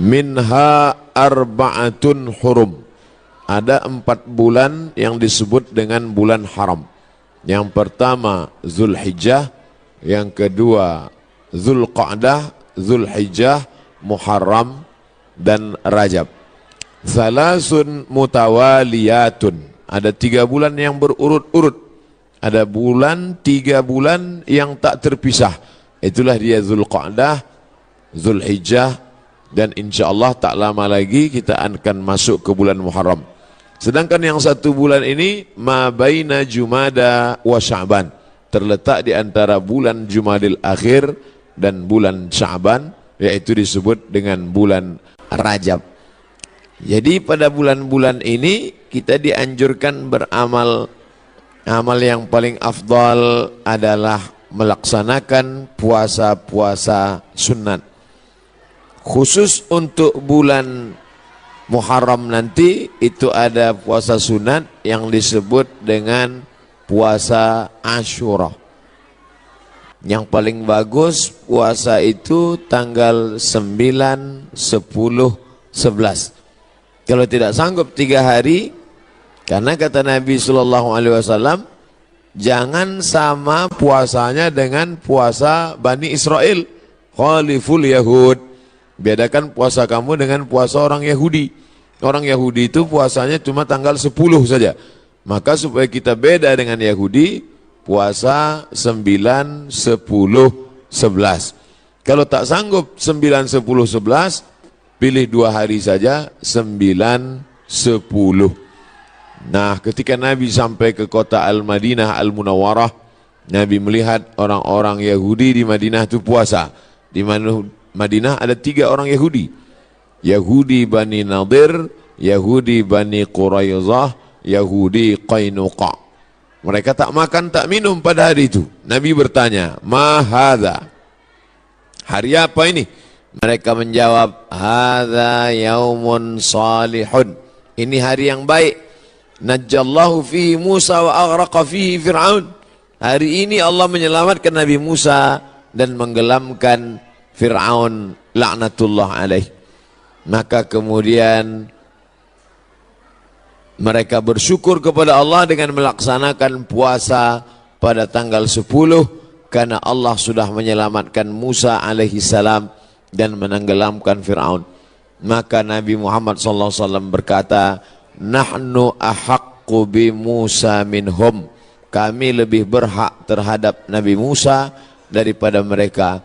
Minha arba'atun hurum. Ada 4 bulan yang disebut dengan bulan haram. Yang pertama Zulhijjah, yang kedua Zulqa'dah, Zulhijjah, Muharram, dan Rajab. Salasun mutawaliyatun. Ada 3 bulan yang berurut-urut. Ada 3 bulan yang tak terpisah. Itulah dia Zulqa'dah, Zulhijjah, dan insya Allah tak lama lagi kita akan masuk ke bulan Muharram. Sedangkan yang 1 bulan ini ma baina Jumada wa Sya'ban, terletak di antara bulan Jumadil Akhir dan bulan Sya'ban, yaitu disebut dengan bulan Rajab. Jadi pada bulan-bulan ini kita dianjurkan beramal. Amal yang paling afdal adalah melaksanakan puasa-puasa sunat. Khusus untuk bulan Muharram nanti itu ada puasa sunat yang disebut dengan puasa Asyura. Yang paling bagus puasa itu tanggal 9, 10, 11. Kalau tidak sanggup 3 hari, karena kata Nabi SAW, jangan sama puasanya dengan puasa Bani Israel. Khaliful Yahud. Bedakan puasa kamu dengan puasa orang Yahudi. Orang Yahudi itu puasanya cuma tanggal 10 saja. Maka supaya kita beda dengan Yahudi, puasa 9, 10, 11. Kalau tak sanggup 9, 10, 11, pilih 2 hari saja, 9, 10. Nah, ketika Nabi sampai ke kota Al-Madinah Al-Munawwarah, Nabi melihat orang-orang Yahudi di Madinah itu puasa. Di Madinah ada 3 orang Yahudi. Yahudi Bani Nadir, Yahudi Bani Quraizah, Yahudi Qainuqa. Mereka tak makan, tak minum pada hari itu. Nabi bertanya, "Ma hadza?" Hari apa ini? Mereka menjawab, "Hadza yaumun salihun." Ini hari yang baik. Najjallahu fihi Musa wa aghraqa fihi Fir'aun. Hari ini Allah menyelamatkan Nabi Musa dan menggelamkan Fir'aun laknatullah alaih. Maka kemudian mereka bersyukur kepada Allah dengan melaksanakan puasa pada tanggal 10 karena Allah sudah menyelamatkan Musa alaihi salam dan menenggelamkan Fir'aun. Maka Nabi Muhammad SAW berkata, "Nahnu ahaqqu bi Musa minhum." Kami lebih berhak terhadap Nabi Musa daripada mereka.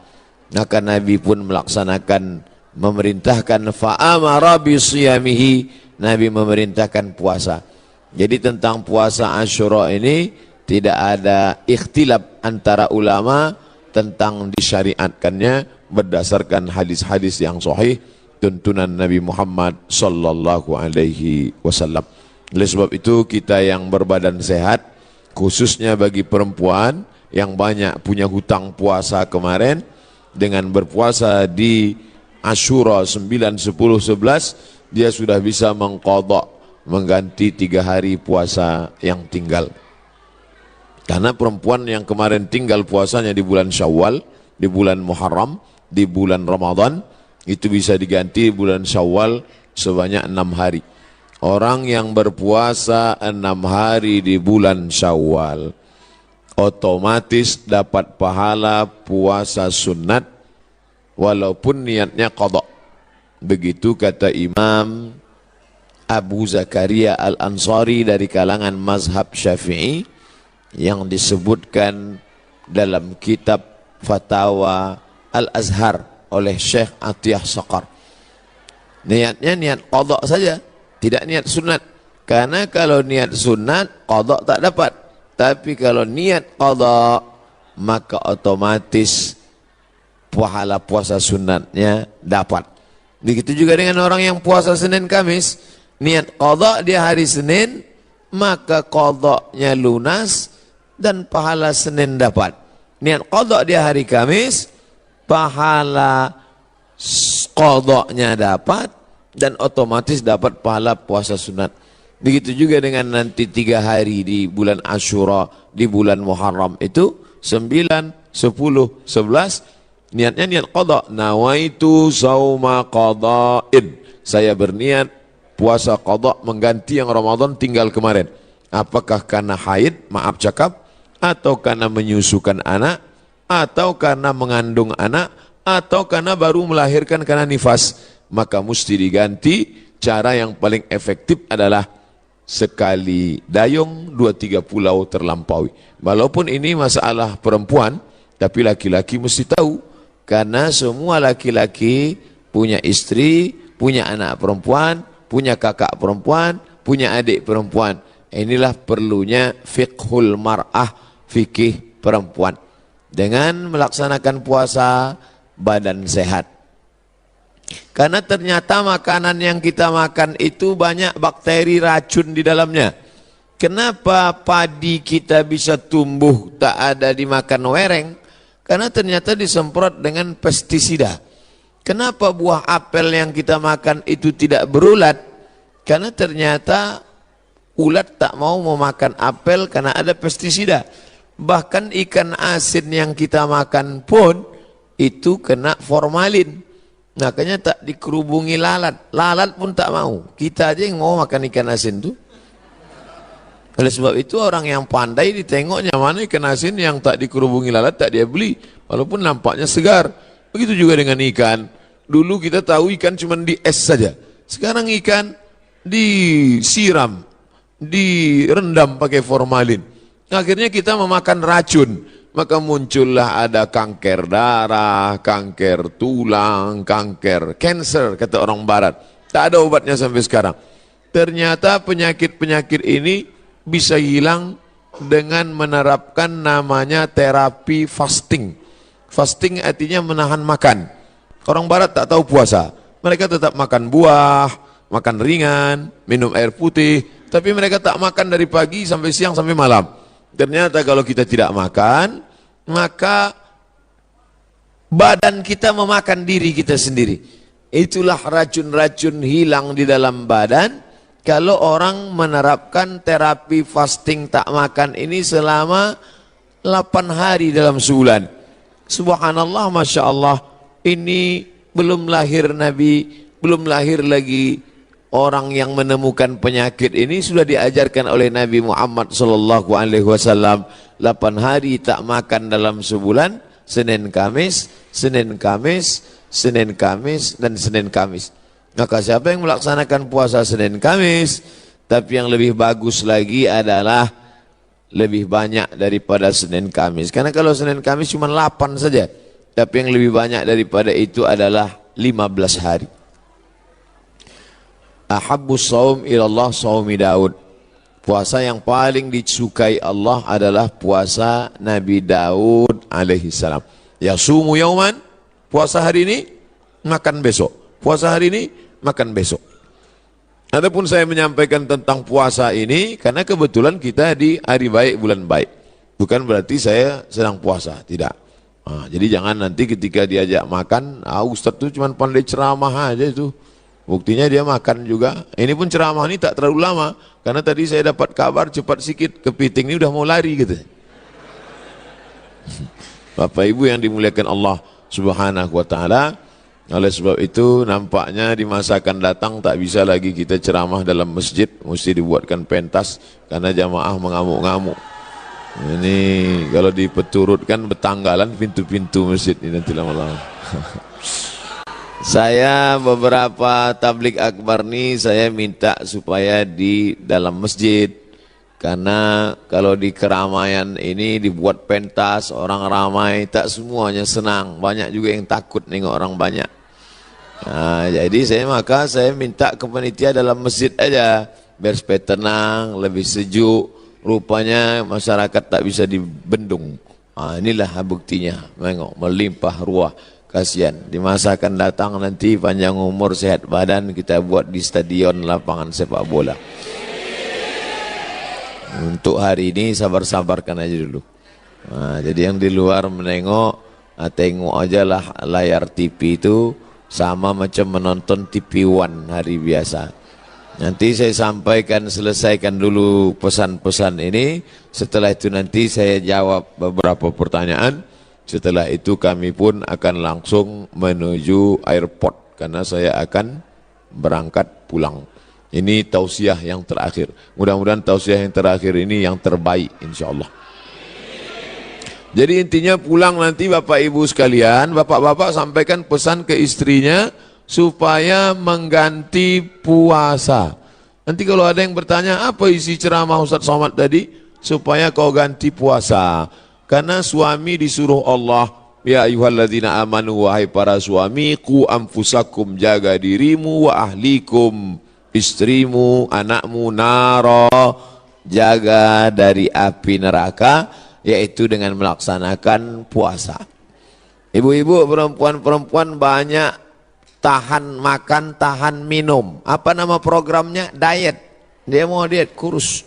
Maka Nabi pun melaksanakan, memerintahkan fa'amara bisiyamihi, Nabi memerintahkan puasa. Jadi tentang puasa Asyura ini tidak ada ikhtilaf antara ulama tentang disyariatkannya berdasarkan hadis-hadis yang sahih tuntunan Nabi Muhammad sallallahu alaihi wasallam. Oleh sebab itu kita yang berbadan sehat, khususnya bagi perempuan yang banyak punya hutang puasa kemarin, dengan berpuasa di Asyura 9, 10, 11, dia sudah bisa mengqadha, mengganti 3 hari puasa yang tinggal. Karena perempuan yang kemarin tinggal puasanya di bulan Syawal, di bulan Muharram, di bulan Ramadan, itu bisa diganti bulan Syawal sebanyak 6 hari. Orang yang berpuasa 6 hari di bulan Syawal otomatis dapat pahala puasa sunat walaupun niatnya qadha. Begitu kata Imam Abu Zakaria Al-Ansari dari kalangan mazhab Syafi'i yang disebutkan dalam kitab Fatawa Al-Azhar oleh Syekh Atiyah Saqar. Niatnya niat qadha saja, tidak niat sunat. Karena kalau niat sunat qadha tak dapat. Tapi kalau niat qadha maka otomatis pahala puasa sunatnya dapat. Begitu juga dengan orang yang puasa Senin Kamis, niat qadha dia hari Senin, maka qadhanya lunas dan pahala Senin dapat. Niat qadha dia hari Kamis, pahala qadhanya dapat dan otomatis dapat pahala puasa sunat. Begitu juga dengan nanti 3 hari di bulan Asyura, di bulan Muharram itu 9, 10, 11, Niatnya niat qada. Nawaitu sauma qada'in. Saya berniat puasa qada mengganti yang Ramadan tinggal kemarin. Apakah karena haid, maaf cakap, atau karena menyusukan anak, atau karena mengandung anak, atau karena baru melahirkan karena nifas, maka mesti diganti. Cara yang paling efektif adalah sekali dayung 2-3 pulau terlampaui. Walaupun ini masalah perempuan, tapi laki-laki mesti tahu, karena semua laki-laki punya istri, punya anak perempuan, punya kakak perempuan, punya adik perempuan. Inilah perlunya fiqhul mar'ah, fikih perempuan. Dengan melaksanakan puasa, badan sehat. Karena ternyata makanan yang kita makan itu banyak bakteri racun di dalamnya. Kenapa padi kita bisa tumbuh tak ada dimakan wereng? Karena ternyata disemprot dengan pestisida. Kenapa buah apel yang kita makan itu tidak berulat? Karena ternyata ulat tak mau memakan apel karena ada pestisida. Bahkan ikan asin yang kita makan pun itu kena formalin. Makanya tak dikerubungi lalat. Lalat pun tak mau. Kita aja yang mau makan ikan asin tuh. Oleh sebab itu orang yang pandai ditengoknya mana ikan asin yang tak dikerubungi lalat tak dia beli. Walaupun nampaknya segar. Begitu juga dengan ikan. Dulu kita tahu ikan cuma di es saja. Sekarang ikan disiram, direndam pakai formalin. Akhirnya kita memakan racun. Maka muncullah ada kanker darah, kanker tulang, kanker cancer kata orang barat. Tak ada obatnya sampai sekarang. Ternyata penyakit-penyakit ini bisa hilang dengan menerapkan namanya terapi fasting. Fasting artinya menahan makan. Orang barat tak tahu puasa. Mereka tetap makan buah, makan ringan, minum air putih. Tapi mereka tak makan dari pagi sampai siang sampai malam. Ternyata kalau kita tidak makan, maka badan kita memakan diri kita sendiri. Itulah racun-racun hilang di dalam badan kalau orang menerapkan terapi fasting tak makan ini selama 8 hari dalam sebulan. Subhanallah, Masya Allah, ini belum lahir Nabi, belum lahir lagi orang yang menemukan penyakit ini sudah diajarkan oleh Nabi Muhammad SAW. 8 hari tak makan dalam sebulan, Senin Kamis, Senin Kamis, Senin Kamis, dan Senin Kamis. Maka siapa yang melaksanakan puasa Senin Kamis, tapi yang lebih bagus lagi adalah lebih banyak daripada Senin Kamis. Karena kalau Senin Kamis cuma 8 saja, tapi yang lebih banyak daripada itu adalah 15 hari. Ahabbus saum ilallah saumi Daud. Puasa yang paling disukai Allah adalah puasa Nabi Daud alaihi salam. Yasumu yauman, puasa hari ini, makan besok. Puasa hari ini, makan besok. Adapun saya menyampaikan tentang puasa ini karena kebetulan kita di hari baik, bulan baik. Bukan berarti saya sedang puasa, tidak. Jadi jangan nanti ketika diajak makan, Ustadz itu cuma pandai ceramah aja itu. Buktinya dia makan juga. Ini pun ceramah ini tak terlalu lama. Karena tadi saya dapat kabar cepat sikit. Kepiting ini udah mau lari gitu. Bapak Ibu yang dimuliakan Allah Subhanahu wa ta'ala. Oleh sebab itu nampaknya di masa akan datang tak bisa lagi kita ceramah dalam masjid. Mesti dibuatkan pentas. Karena jamaah mengamuk-ngamuk. Ini kalau dipeturutkan betanggalan pintu-pintu masjid ini nanti lama-lama. Saya beberapa tablik akbar ini saya minta supaya di dalam masjid. Karena kalau di keramaian ini dibuat pentas, orang ramai, tak semuanya senang. Banyak juga yang takut nengok orang banyak. Nah, jadi maka saya minta ke panitia dalam masjid aja. Biar supaya tenang, lebih sejuk. Rupanya masyarakat tak bisa dibendung. Inilah buktinya. Tengok, melimpah ruah. Kasihan, di masa akan datang nanti panjang umur sehat badan kita buat di stadion lapangan sepak bola. Untuk hari ini sabar-sabarkan aja dulu. Jadi yang di luar menengok, tengok aja lah layar TV itu sama macam menonton TV One hari biasa. Nanti saya sampaikan, selesaikan dulu pesan-pesan ini. Setelah itu nanti saya jawab beberapa pertanyaan. Setelah itu kami pun akan langsung menuju airport karena saya akan berangkat pulang. Ini tausiah yang terakhir. Mudah-mudahan tausiah yang terakhir ini yang terbaik insyaallah. Jadi intinya pulang nanti Bapak Ibu sekalian, Bapak-bapak sampaikan pesan ke istrinya supaya mengganti puasa. Nanti kalau ada yang bertanya apa isi ceramah Ustaz Somad tadi, supaya kau ganti puasa. Karena suami disuruh Allah, ya ayyuhalladzina amanu, wahai para suami, qu anfusakum, jaga dirimu, wa ahlikum, istrimu, anakmu, nara, jaga dari api neraka, yaitu dengan melaksanakan puasa. Ibu-ibu, perempuan-perempuan banyak tahan makan, tahan minum. Apa nama programnya? Diet. Dia mau diet, kurus.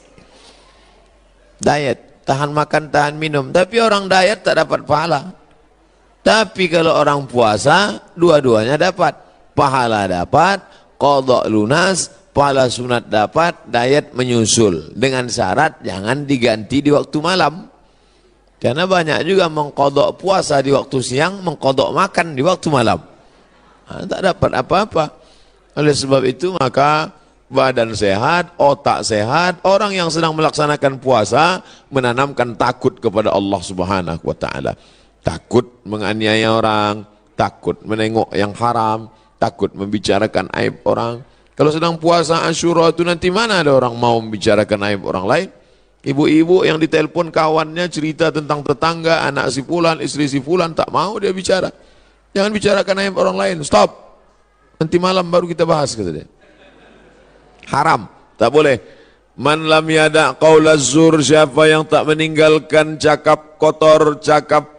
Diet, tahan makan, tahan minum. Tapi orang diet tak dapat pahala. Tapi kalau orang puasa, dua-duanya dapat. Pahala dapat, qadha lunas, pahala sunat dapat, diet menyusul. Dengan syarat jangan diganti di waktu malam. Karena banyak juga mengqadha puasa di waktu siang, mengqadha makan di waktu malam. Nah, tak dapat apa-apa. Oleh sebab itu maka badan sehat, otak sehat, orang yang sedang melaksanakan puasa menanamkan takut kepada Allah Subhanahu wa taala. Takut menganiaya orang, takut menengok yang haram, takut membicarakan aib orang. Kalau sedang puasa Asyura itu nanti mana ada orang mau membicarakan aib orang lain? Ibu-ibu yang ditelepon kawannya cerita tentang tetangga, anak si fulan, istri si fulan, tak mau dia bicara. Jangan bicarakan aib orang lain, stop. Nanti malam baru kita bahas, kata dia. Haram, tak boleh. Man lam yada qaulaz zur, siapa yang tak meninggalkan cakap kotor, cakap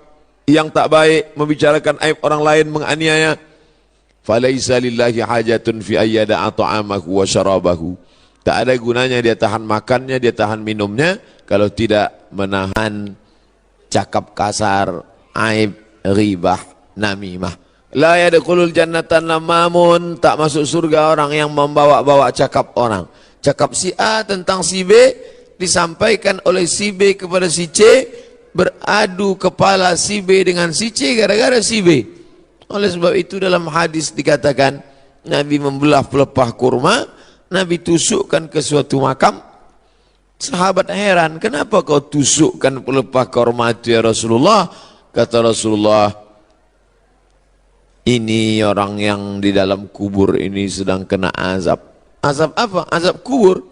yang tak baik, membicarakan aib orang lain, menganiaya, falaisa lillahi hajatun fi ayyada ta'amahu wa syarabahu. Tak ada gunanya dia tahan makannya, dia tahan minumnya kalau tidak menahan cakap kasar, aib, ghibah, namimah. La yadkhulul jannata namamun, tak masuk surga orang yang membawa-bawa cakap orang. Cakap si A tentang si B disampaikan oleh si B kepada si C, beradu kepala si B dengan si C gara-gara si B. Oleh sebab itu dalam hadis dikatakan Nabi membelah pelepah kurma, Nabi tusukkan ke suatu makam. Sahabat heran, kenapa kau tusukkan pelepah kurma itu ya Rasulullah? Kata Rasulullah, ini orang yang di dalam kubur ini sedang kena azab. Azab apa? Azab kubur.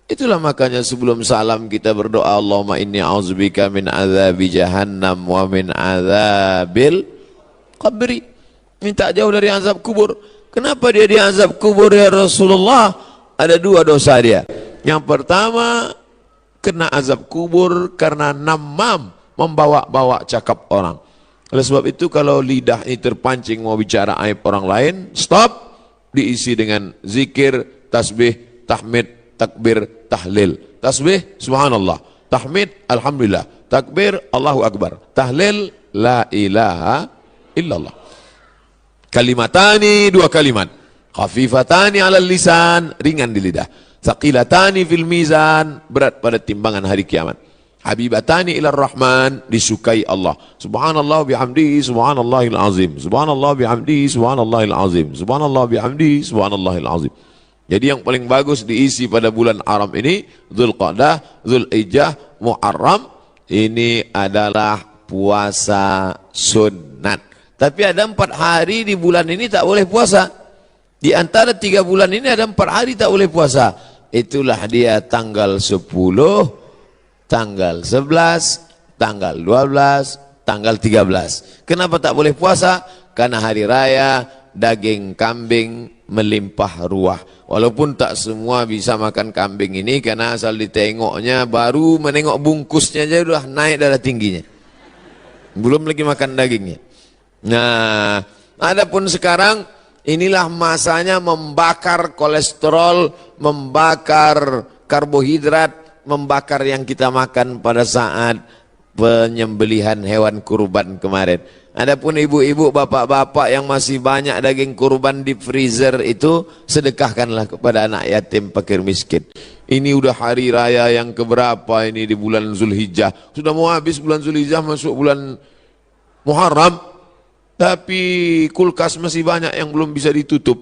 Itulah makanya sebelum salam kita berdoa, Allahumma inni a'udzubika min azabi jahannam wa min azabil qabri. Minta jauh dari azab kubur. Kenapa dia di azab kubur ya Rasulullah? Ada dua dosa dia. Yang pertama, kena azab kubur karena namam, membawa-bawa cakap orang. Oleh sebab itu kalau lidah ini terpancing mau bicara aib orang lain, stop, diisi dengan zikir, tasbih, tahmid, takbir, tahlil. Tasbih, subhanallah. Tahmid, alhamdulillah. Takbir, Allahu akbar. Tahlil, la ilaha illallah. Kalimatani, dua kalimat. Khafifatani ala lisan, ringan di lidah. Thaqilatani fil mizan, berat pada timbangan hari kiamat. Habibatani ilar rahman, disukai Allah. Subhanallah bihamdihi, subhanallahil azim. Subhanallah bihamdihi, subhanallahil azim. Subhanallah bihamdihi, subhanallahil azim. Jadi yang paling bagus diisi pada bulan haram ini, Dzulqa'dah, Dzulhijjah, Muharram, ini adalah puasa sunat. Tapi ada 4 hari di bulan ini tak boleh puasa. Di antara 3 bulan ini ada 4 hari tak boleh puasa. Itulah dia tanggal 10, tanggal 11, tanggal 12, tanggal 13. Kenapa tak boleh puasa? Karena hari raya daging kambing melimpah ruah. Walaupun tak semua bisa makan kambing ini, karena asal ditengoknya, baru menengok bungkusnya aja udah naik darah tingginya. Belum lagi makan dagingnya. Nah, adapun sekarang inilah masanya membakar kolesterol, membakar karbohidrat, membakar yang kita makan pada saat penyembelihan hewan kurban kemarin. Adapun ibu-ibu, bapak-bapak yang masih banyak daging kurban di freezer itu, sedekahkanlah kepada anak yatim fakir miskin. Ini udah hari raya yang keberapa ini di bulan Zulhijjah. Sudah mau habis bulan Zulhijjah, masuk bulan Muharram, tapi kulkas masih banyak yang belum bisa ditutup,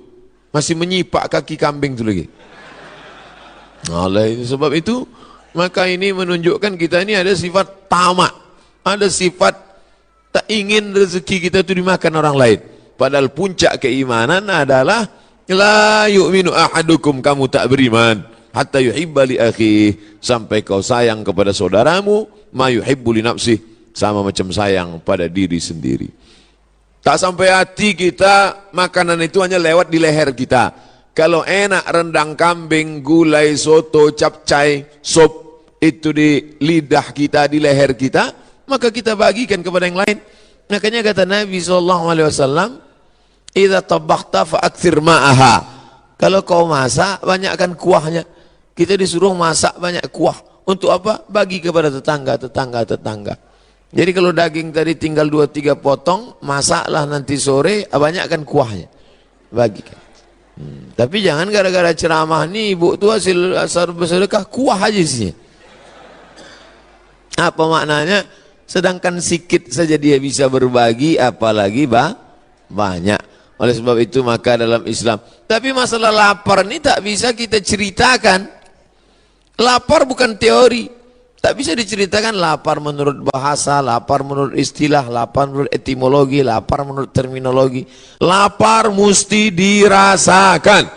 masih menyipak kaki kambing itu lagi. Oleh itu, sebab itu maka ini menunjukkan kita ini ada sifat tamak, ada sifat tak ingin rezeki kita itu dimakan orang lain. Padahal puncak keimanan adalah la yu'minu ahadukum, kamu tak beriman hatta yuhibba li akhihi, sampai kau sayang kepada saudaramu ma yuhibbu li nafsihi, sama macam sayang pada diri sendiri. Tak sampai hati kita, makanan itu hanya lewat di leher kita. Kalau enak rendang kambing, gulai, soto, capcay, sop itu di lidah kita, di leher kita, maka kita bagikan kepada yang lain. Makanya kata Nabi SAW, idza tabakhta fa aktsir ma'aha. Kalau kau masak, banyakkan kuahnya. Kita disuruh masak banyak kuah. Untuk apa? Bagi kepada tetangga. Jadi kalau daging tadi tinggal 2-3 potong, masaklah nanti sore, banyakkan kuahnya. Bagikan. Tapi jangan gara-gara ceramah nih, ibu tu hasil bersedekah, kuah aja isinya. Apa maknanya? Sedangkan sikit saja dia bisa berbagi, apalagi banyak. Oleh sebab itu maka dalam Islam, tapi masalah lapar ini tak bisa kita ceritakan. Lapar bukan teori, tak bisa diceritakan. Lapar menurut bahasa, lapar menurut istilah, lapar menurut etimologi, lapar menurut terminologi. Lapar mesti dirasakan.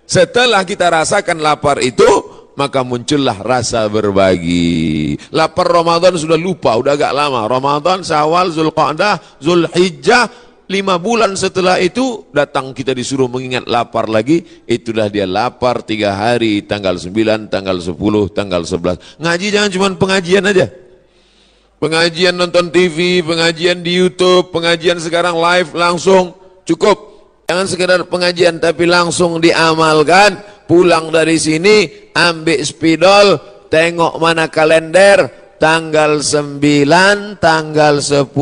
Setelah kita rasakan lapar itu, maka muncullah rasa berbagi. Lapar Ramadan sudah lupa, udah agak lama. Ramadan, Syawal, Zulqa'dah, Zulhijjah, 5 bulan setelah itu datang kita disuruh mengingat lapar lagi. Itulah dia lapar 3 hari, tanggal 9, tanggal 10, tanggal 11. Ngaji jangan cuma pengajian aja. Pengajian nonton TV, pengajian di YouTube, pengajian sekarang live langsung, cukup. Jangan sekedar pengajian tapi langsung diamalkan. Pulang dari sini, ambil spidol, tengok mana kalender, tanggal 9, tanggal 10,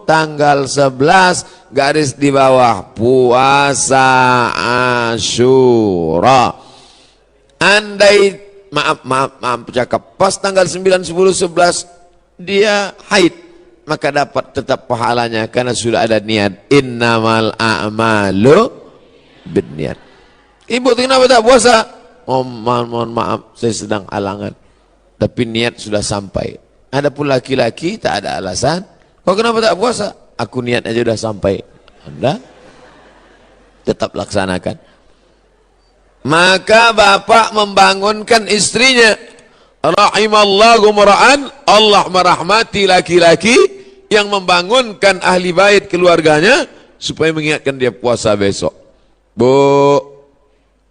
tanggal 11, garis di bawah, puasa Asyura. Andai, maaf cakap, pas tanggal 9, 10, 11, dia haid, maka dapat tetap pahalanya, karena sudah ada niat. Innamal a'malu binniyat. Ibu kenapa tak puasa? Oh, mohon maaf, saya sedang halangan. Tapi niat sudah sampai. Adapun laki-laki tak ada alasan. Kau kenapa tak puasa? Aku niat aja sudah sampai. Anda tetap laksanakan. Maka bapak membangunkan istrinya. Rahimallahu mar'an, Allah merahmati laki-laki yang membangunkan ahli bait keluarganya supaya mengingatkan dia puasa besok. Bu,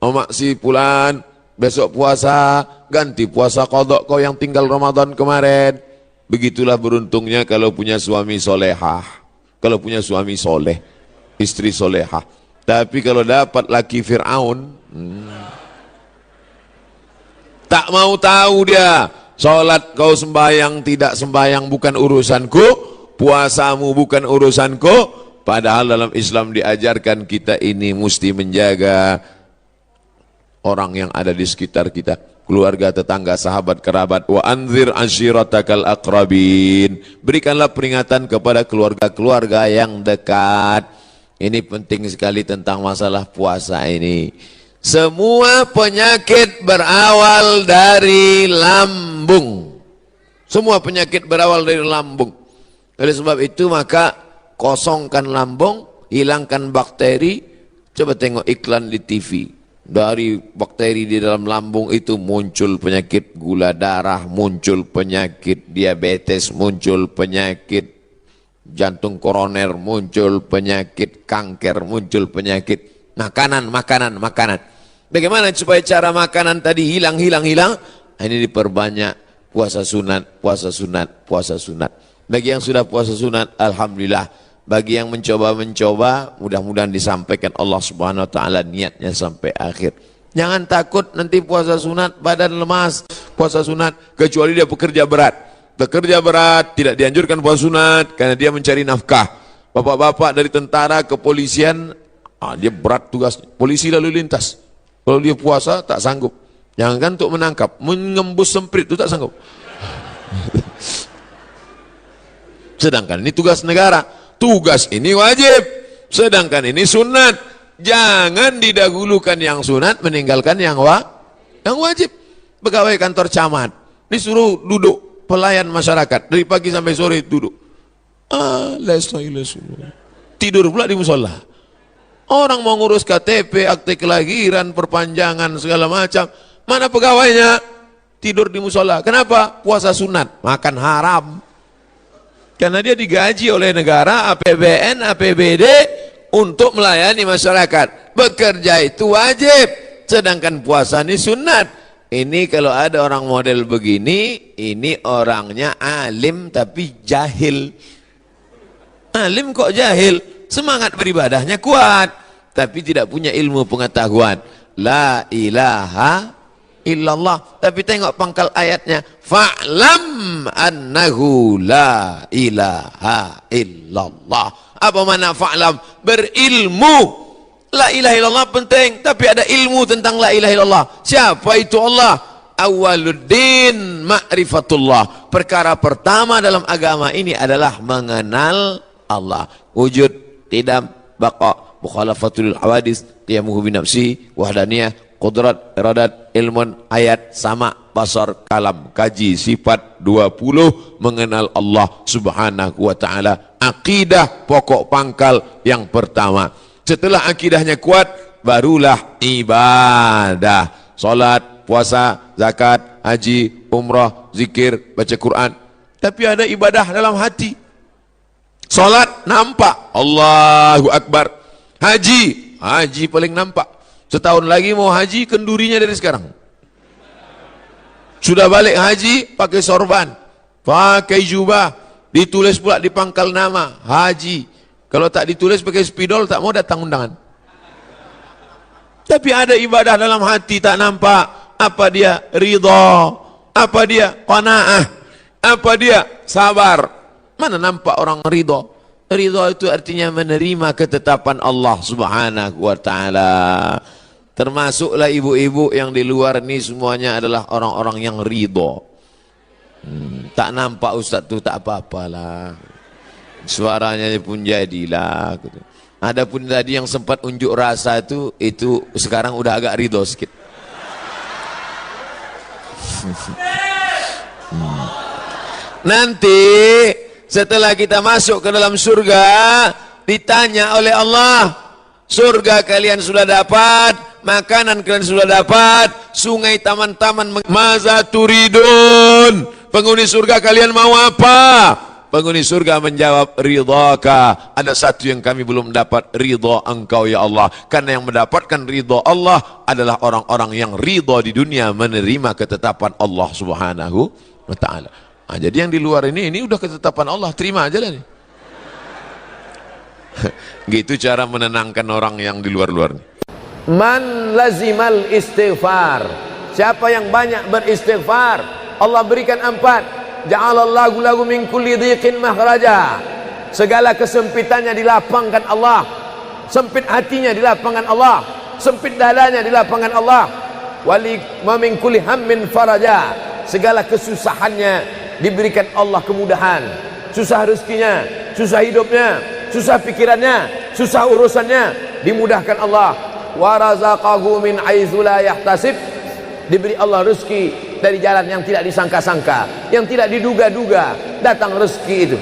omak si Pulan, besok puasa, ganti puasa qadha kau yang tinggal Ramadan kemarin. Begitulah beruntungnya kalau punya suami solehah, kalau punya suami soleh, istri solehah. Tapi kalau dapat laki Fir'aun, tak mau tahu dia. Sholat kau sembahyang, tidak sembahyang bukan urusanku, puasamu bukan urusanku. Padahal dalam Islam diajarkan kita ini mesti menjaga orang yang ada di sekitar kita, keluarga, tetangga, sahabat, kerabat. Wa anzir ashiratakal aqrabin. Berikanlah peringatan kepada keluarga-keluarga yang dekat. Ini penting sekali tentang masalah puasa ini. Semua penyakit berawal dari lambung. Semua penyakit berawal dari lambung. Oleh sebab itu maka kosongkan lambung, hilangkan bakteri. Coba tengok iklan di TV. Dari bakteri di dalam lambung itu muncul penyakit gula darah, muncul penyakit diabetes, muncul penyakit jantung koroner, muncul penyakit kanker, muncul penyakit makanan. Bagaimana supaya cara makanan tadi hilang? Ini diperbanyak puasa sunat. Bagi yang sudah puasa sunat, alhamdulillah. Bagi yang mencoba, mudah-mudahan disampaikan Allah Subhanahu wa taala niatnya sampai akhir. Jangan takut nanti puasa sunat badan lemas, puasa sunat, kecuali dia pekerja berat. Pekerja berat tidak dianjurkan puasa sunat karena dia mencari nafkah. Bapak-bapak dari tentara, kepolisian, dia berat tugas. Polisi lalu lintas, kalau dia puasa tak sanggup. Jangan untuk menangkap, mengembus semprit itu tak sanggup. Sedangkan ini tugas negara. Tugas ini wajib. Sedangkan ini sunat. Jangan didahulukan yang sunat, meninggalkan yang wajib. Pegawai kantor camat disuruh duduk, pelayan masyarakat dari pagi sampai sore duduk. Tidur pula di musola. Orang mau ngurus KTP, akte kelahiran, perpanjangan segala macam, mana pegawainya? Tidur di musola. Kenapa? Puasa sunat, makan haram. Karena dia digaji oleh negara, APBN, APBD untuk melayani masyarakat. Bekerja itu wajib, sedangkan puasa ini sunat. Ini kalau ada orang model begini, ini orangnya alim tapi jahil. Alim kok jahil? Semangat beribadahnya kuat, tapi tidak punya ilmu pengetahuan. La ilaha illallah. Tapi tengok pangkal ayatnya, fa'lam annahu la ilaha illallah. Apa makna fa'lam? Berilmu. La ilaha illallah penting, tapi ada ilmu tentang la ilaha illallah. Siapa itu Allah? Awaluddin ma'rifatullah. Perkara pertama dalam agama ini adalah mengenal Allah. Wujud, tidam, baqa, mukhalafatul hawadis, qiyamuhu binafsi, wahdaniyah, qudrat, iradat, ilmun, ayat, sama, basar, kalam, kaji, sifat 20, mengenal Allah subhanahu wa ta'ala. Akidah pokok pangkal yang pertama. Setelah akidahnya kuat, barulah ibadah. Salat, puasa, zakat, haji, umrah, zikir, baca Quran. Tapi ada ibadah dalam hati. Salat nampak, Allahu Akbar. Haji paling nampak. Setahun lagi mau haji, kendurinya dari sekarang. Sudah balik haji, pakai sorban, pakai jubah, ditulis pula di pangkal nama, haji. Kalau tak ditulis pakai spidol, tak mau datang undangan. Tapi ada ibadah dalam hati tak nampak. Apa dia? Ridha. Apa dia? Qanaah. Apa dia? Sabar. Mana nampak orang ridha? Ridha itu artinya menerima ketetapan Allah subhanahu wa ta'ala. Termasuklah ibu-ibu yang di luar ini semuanya adalah orang-orang yang ridha. Tak nampak Ustaz tu tak apa-apalah. Suaranya pun jadilah. Adapun tadi yang sempat unjuk rasa itu sekarang udah agak ridho sikit. Nanti setelah kita masuk ke dalam surga, ditanya oleh Allah, surga kalian sudah dapat, makanan kalian sudah dapat, sungai, taman-taman, maza turidun, penghuni surga kalian mau apa? Penghuni surga menjawab, ridhaka. Ada satu yang kami belum dapat, ridha engkau ya Allah. Karena yang mendapatkan ridha Allah adalah orang-orang yang ridha di dunia, menerima ketetapan Allah subhanahu wa ta'ala. Nah, jadi yang di luar ini udah ketetapan Allah, terima aja lah nih. Gitu cara menenangkan orang yang di luar-luar. Man lazimal istighfar. Siapa yang banyak beristighfar, Allah berikan 4. Ja'alallahu lahu min kulli dhiqin makhraja. Segala kesempitannya dilapangkan Allah. Sempit hatinya dilapangkan Allah. Sempit dadanya dilapangkan Allah. Wali ma min kulli hammin faraja. Segala kesusahannya diberikan Allah kemudahan. Susah rezekinya, susah hidupnya, susah pikirannya, susah urusannya, dimudahkan Allah. Wa razaqahu min haitsu la yahtasib. Diberi Allah rezeki dari jalan yang tidak disangka-sangka, yang tidak diduga-duga, datang rezeki itu.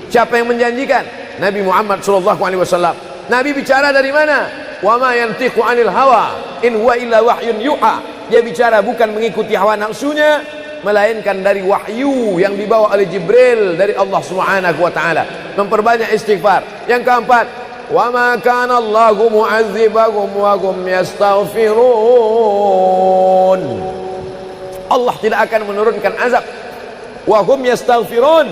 Siapa yang menjanjikan? Nabi Muhammad SAW. Nabi bicara dari mana? Wa ma yantiqu 'anil hawa in huwa illa wahyun yuha. Dia bicara bukan mengikuti hawa nafsunya, melainkan dari wahyu yang dibawa oleh Jibril dari Allah Subhanahu wa taala. Memperbanyak istighfar. Yang keempat, wa ma kana Allahu mu'adzibahum wa hum yastaghfirun. Allah tidak akan menurunkan azab wa hum yastaghfirun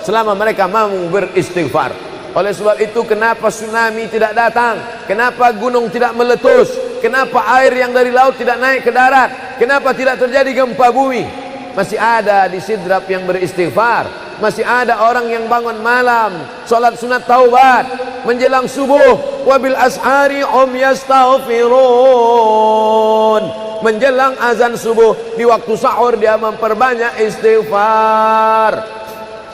selama mereka mau beristighfar. Oleh sebab itu, kenapa tsunami tidak datang? Kenapa gunung tidak meletus? Kenapa air yang dari laut tidak naik ke darat? Kenapa tidak terjadi gempa bumi? Masih ada di Sidrap yang beristighfar. Masih ada orang yang bangun malam, salat sunat taubat menjelang subuh. Wabil ashari hum yastaghfirun. Menjelang azan subuh, di waktu sahur dia memperbanyak istighfar.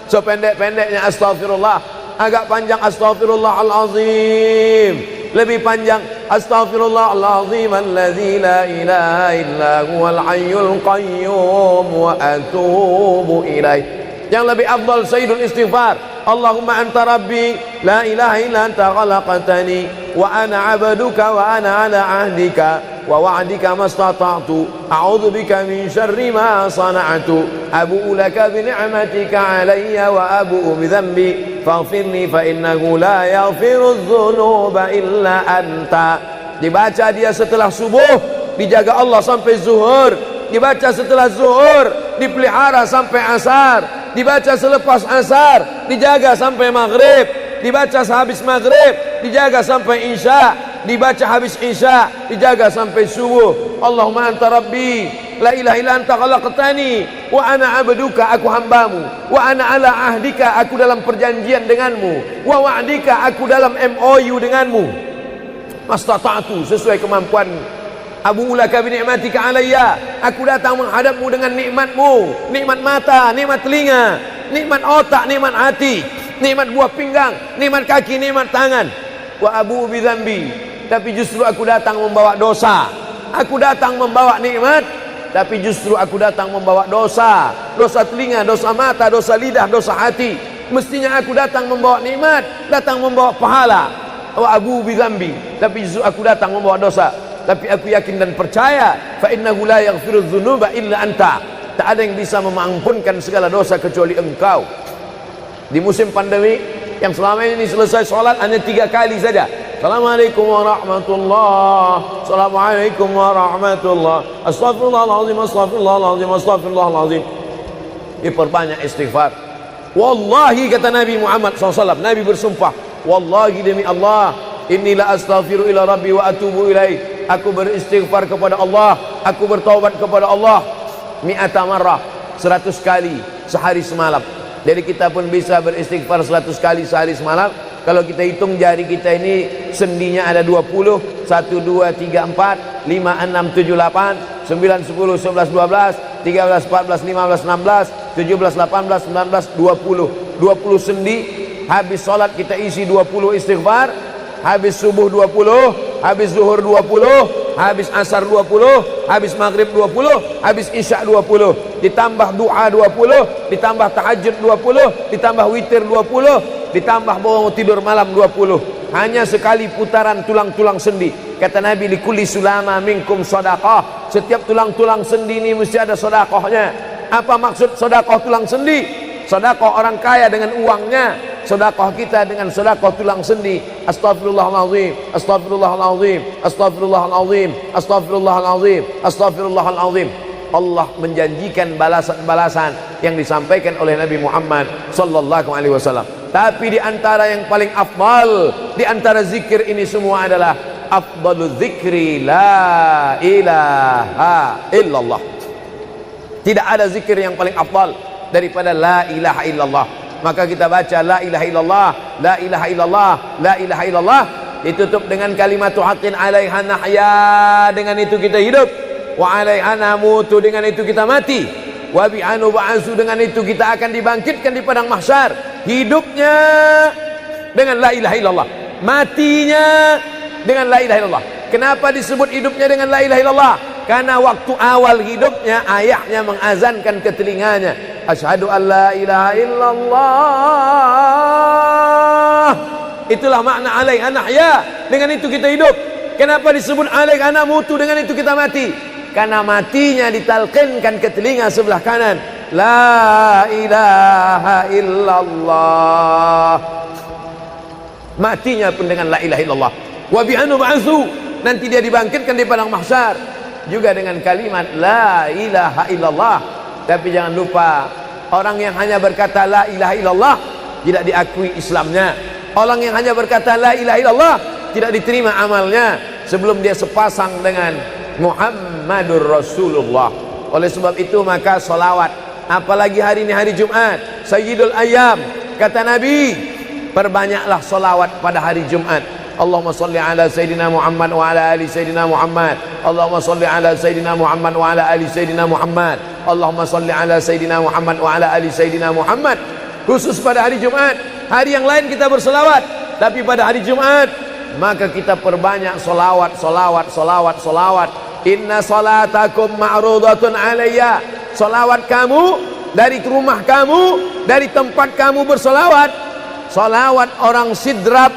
Sependek-pendeknya astaghfirullah, agak panjang astaghfirullahalazim, lebih panjang astaghfirullahalazim alladzi la ilaha illa huwal hayyul qayyum wa atubu ilaih. Yang lebih afdal sayyidul istighfar, Allahumma anta rabbi la ilaha illa anta khalaqtani wa ana 'abduka wa ana 'ala 'ahdika wa wa'dika mastata'tu a'udzu bika min syarri ma sana'tu abu'u laka bi ni'matika 'alayya wa abu'u bi dhanbi faghfirli fa innahu la yaghfiru dzunuba illa anta. Dibaca dia setelah subuh, dijaga Allah sampai zuhur. Dibaca setelah zuhur, dipelihara sampai asar. Dibaca selepas asar, dijaga sampai maghrib. Dibaca sehabis maghrib, dijaga sampai isya. Dibaca habis isya, dijaga sampai subuh. Allahumma anta rabbi la ilaha illa anta khalaqtani wa ana 'abduka, aku hambamu, wa ana 'ala ahdika, aku dalam perjanjian denganmu, wa wa'dika, aku dalam MOU denganmu, mastata'tu, sesuai kemampuanmu, abu'u laka bi ni'matika 'alayya, aku datang menghadapmu dengan nikmatmu, nikmat mata, nikmat telinga, nikmat otak, nikmat hati, nikmat buah pinggang, nikmat kaki, nikmat tangan. Wa abu'u bi dzambi, tapi justru aku datang membawa dosa. Aku datang membawa nikmat, tapi justru aku datang membawa dosa. Dosa telinga, dosa mata, dosa lidah, dosa hati. Mestinya aku datang membawa nikmat, datang membawa pahala. Wa abu'u bi dzambi, tapi justru aku datang membawa dosa. Tapi aku yakin dan percaya, fa innahu la yaghfiru dzunuba illa anta, tak ada yang bisa mengampunkan segala dosa kecuali engkau. Di musim pandemi yang selama ini selesai sholat hanya 3 kali saja. Assalamualaikum warahmatullah, Assalamualaikum warahmatullah, Astaghfirullahaladzim, Astaghfirullahaladzim, Astaghfirullahaladzim. Diperbanyak istighfar. Wallahi, kata Nabi Muhammad SAW, Nabi bersumpah, wallahi demi Allah, inni la astaghfiru ila rabbi wa atubu ilaih, aku beristighfar kepada Allah, aku bertaubat kepada Allah, mi'ata marrah, 100 kali sehari semalam. Jadi kita pun bisa beristighfar 100 kali sehari semalam. Kalau kita hitung jari kita ini sendinya ada 20, 1, 2, 3, 4, 5, 6, 7, 8, 9, 10, 11, 12, 13, 14, 15, 16, 17, 18, 19, 20. 20 sendi. Habis sholat kita isi 20 istighfar. Habis subuh 20, habis zuhur 20, habis asar 20, habis maghrib 20, habis isya 20, ditambah doa 20, ditambah tahajud 20, ditambah witir 20, ditambah bangun tidur malam 20. Hanya sekali putaran tulang-tulang sendi. Kata Nabi, likulli sulama minkum sedekah, setiap tulang-tulang sendi ini mesti ada sedekahnya. Apa maksud sedekah tulang sendi? Sedekah orang kaya dengan uangnya, sedekah kita dengan sedekah tulang sendi. Astaghfirullahalazim, astaghfirullahalazim, astaghfirullahalazim, astaghfirullahalazim, astaghfirullahalazim. Allah menjanjikan balasan-balasan yang disampaikan oleh Nabi Muhammad sallallahu alaihi wasallam. Tapi di antara yang paling afdal di antara zikir ini semua adalah afdalul zikri la ilaha illallah. Tidak ada zikir yang paling afdal daripada la ilaha illallah. Maka kita baca la ilaha illallah, la ilaha illallah, la ilaha illallah, ditutup dengan kalimatu haqqin 'alaiha nahya, dengan itu kita hidup, wa 'alaiha namutu, dengan itu kita mati, wa bi'anu ba'su, dengan itu kita akan dibangkitkan di padang mahsyar. Hidupnya dengan la ilaha illallah, matinya dengan la ilaha illallah. Kenapa disebut hidupnya dengan la ilaha illallah? Karena waktu awal hidupnya ayahnya mengazankan ke telinganya, asyhadu an la ilaha illallah. Itulah makna alaiha nahya, dengan itu kita hidup. Kenapa disebut alaiha namutu, dengan itu kita mati? Karena matinya ditalqinkan ke telinga sebelah kanan, la ilaha illallah. Matinya pun dengan la ilaha illallah. Wa bi'anu ba'su, nanti dia dibangkitkan di padang mahsyar juga dengan kalimat la ilaha illallah. Tapi jangan lupa, orang yang hanya berkata la ilaha illallah tidak diakui Islamnya. Orang yang hanya berkata la ilaha illallah tidak diterima amalnya sebelum dia sepasang dengan Muhammadur Rasulullah. Oleh sebab itu maka salawat, apalagi hari ini hari Jumat, Sayyidul Ayyam, kata Nabi, perbanyaklah salawat pada hari Jumat. Allahumma salli ala Sayyidina Muhammad wa ala ali Sayyidina Muhammad. Allahumma salli ala Sayyidina Muhammad wa ala ali Sayyidina Muhammad. Allahumma salli ala Sayyidina Muhammad wa ala ali Sayyidina Muhammad. khusus pada hari Jumat. Hari yang lain kita berselawat, tapi pada hari Jumat maka kita perbanyak solawat, solawat, solawat, solawat. Inna salatakum ma'rudatun alayya. Solawat kamu dari rumah kamu, dari tempat kamu bersolawat. Solawat orang sidrap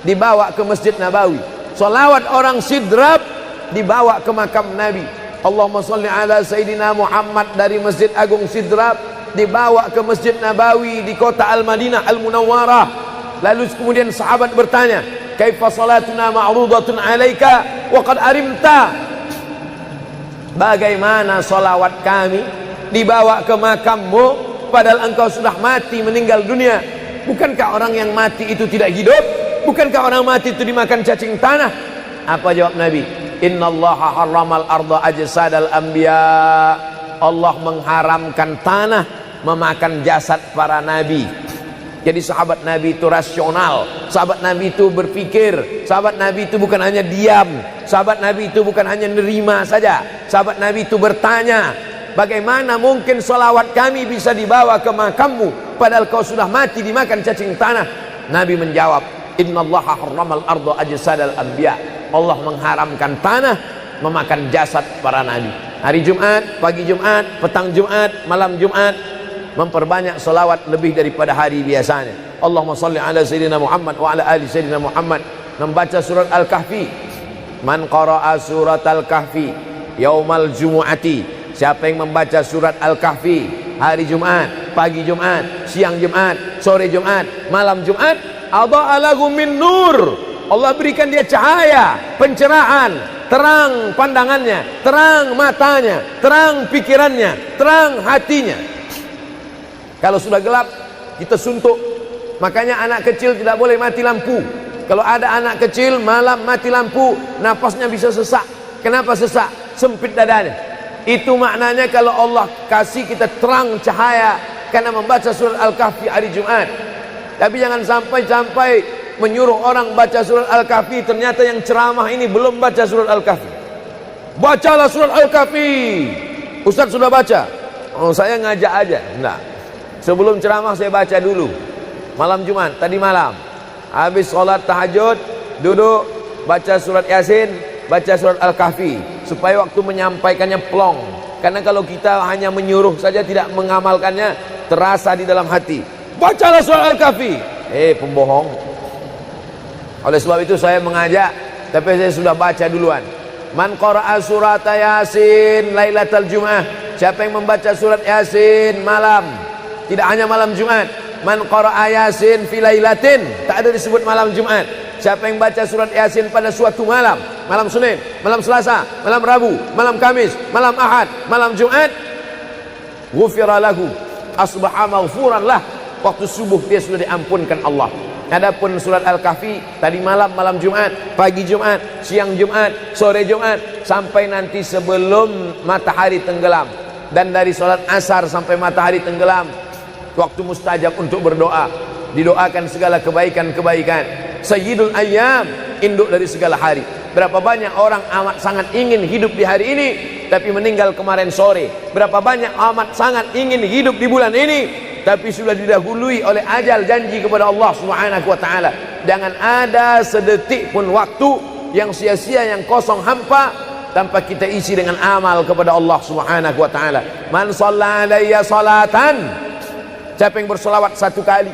dibawa ke Masjid Nabawi. Solawat orang sidrap dibawa ke makam Nabi. Allahumma salli ala Sayyidina Muhammad dari Masjid Agung Sidrap dibawa ke Masjid Nabawi di kota Al-Madinah Al-Munawwarah. Lalu kemudian sahabat bertanya, kaifa salatuna ma'rudatun alaika wa qad arimta? Bagaimana salawat kami dibawa ke makammu padahal engkau sudah mati, meninggal dunia? Bukankah orang yang mati itu tidak hidup? Bukankah orang mati itu dimakan cacing tanah? Apa jawab Nabi? Innallaha harramal arda ajsadal anbiya. Allah mengharamkan tanah memakan jasad para nabi. Jadi sahabat Nabi itu rasional, sahabat Nabi itu berpikir, sahabat Nabi itu bukan hanya diam, sahabat Nabi itu bukan hanya nerima saja, sahabat Nabi itu bertanya, bagaimana mungkin salawat kami bisa dibawa ke makammu padahal kau sudah mati dimakan cacing tanah? Nabi menjawab, innallaha harramal arda ajsadal anbiya. Allah mengharamkan tanah memakan jasad para nabi. Hari Jumat, pagi Jumat, petang Jumat, malam Jumat, memperbanyak salawat lebih daripada hari biasanya. Allahumma salli ala Sayyidina Muhammad wa ala ali Sayyidina Muhammad. Membaca surat Al-Kahfi. Man qara'a surat Al-Kahfi yaumal jumu'ati. Siapa yang membaca surat Al-Kahfi hari Jumat, pagi Jumat, siang Jumat, sore Jumat, malam Jumat, adha'a lahu min nur. Allah berikan dia cahaya, pencerahan, terang pandangannya, terang matanya, terang pikirannya, terang hatinya. Kalau sudah gelap, kita suntuk. Makanya anak kecil tidak boleh mati lampu. Kalau ada anak kecil malam mati lampu, napasnya bisa sesak. Kenapa sesak? Sempit dadanya. Itu maknanya kalau Allah kasih kita terang cahaya karena membaca surat Al-Kahfi hari Jumat. Tapi jangan sampai menyuruh orang baca surat Al-Kahfi, ternyata yang ceramah ini belum baca surat Al-Kahfi. Bacalah surat Al-Kahfi. Ustaz sudah baca? Oh, saya ngajak aja. Enggak. Sebelum ceramah saya baca dulu. Malam Jumat, tadi malam. Habis sholat tahajud, duduk, baca surat Yasin, baca surat Al-Kahfi. Supaya waktu menyampaikannya plong. Karena kalau kita hanya menyuruh saja tidak mengamalkannya, terasa di dalam hati. Bacalah surat Al-Kahfi. Pembohong. Oleh sebab itu saya mengajak, tapi saya sudah baca duluan. Man qara'a surat Yasin lailatal Jum'ah. Siapa yang membaca surat Yasin malam, tidak hanya malam Jumat. Man qara'a Yasin fi lailatin, tak ada disebut malam Jumat. Siapa yang baca surat Yasin pada suatu malam, malam Senin, malam Selasa, malam Rabu, malam Kamis, malam Ahad, malam Jumat, ghufira lahu, asbaha maghfuran lah. Waktu subuh dia sudah diampunkan Allah. Adapun surat Al-Kahfi tadi malam, malam Jumat, pagi Jumat, siang Jumat, sore Jumat, sampai nanti sebelum matahari tenggelam. Dan dari salat asar sampai matahari tenggelam, waktu mustajab untuk berdoa. Didoakan segala kebaikan-kebaikan. Sayyidul ayyam, induk dari segala hari. Berapa banyak orang amat sangat ingin hidup di hari ini, tapi meninggal kemarin sore. Berapa banyak amat sangat ingin hidup di bulan ini, tapi sudah didahului oleh ajal, janji kepada Allah Subhanahu wa taala. Jangan ada sedetik pun waktu yang sia-sia, yang kosong hampa tanpa kita isi dengan amal kepada Allah Subhanahu wa taala. Man shalla alayya salatan, siapa yang bersolawat satu kali,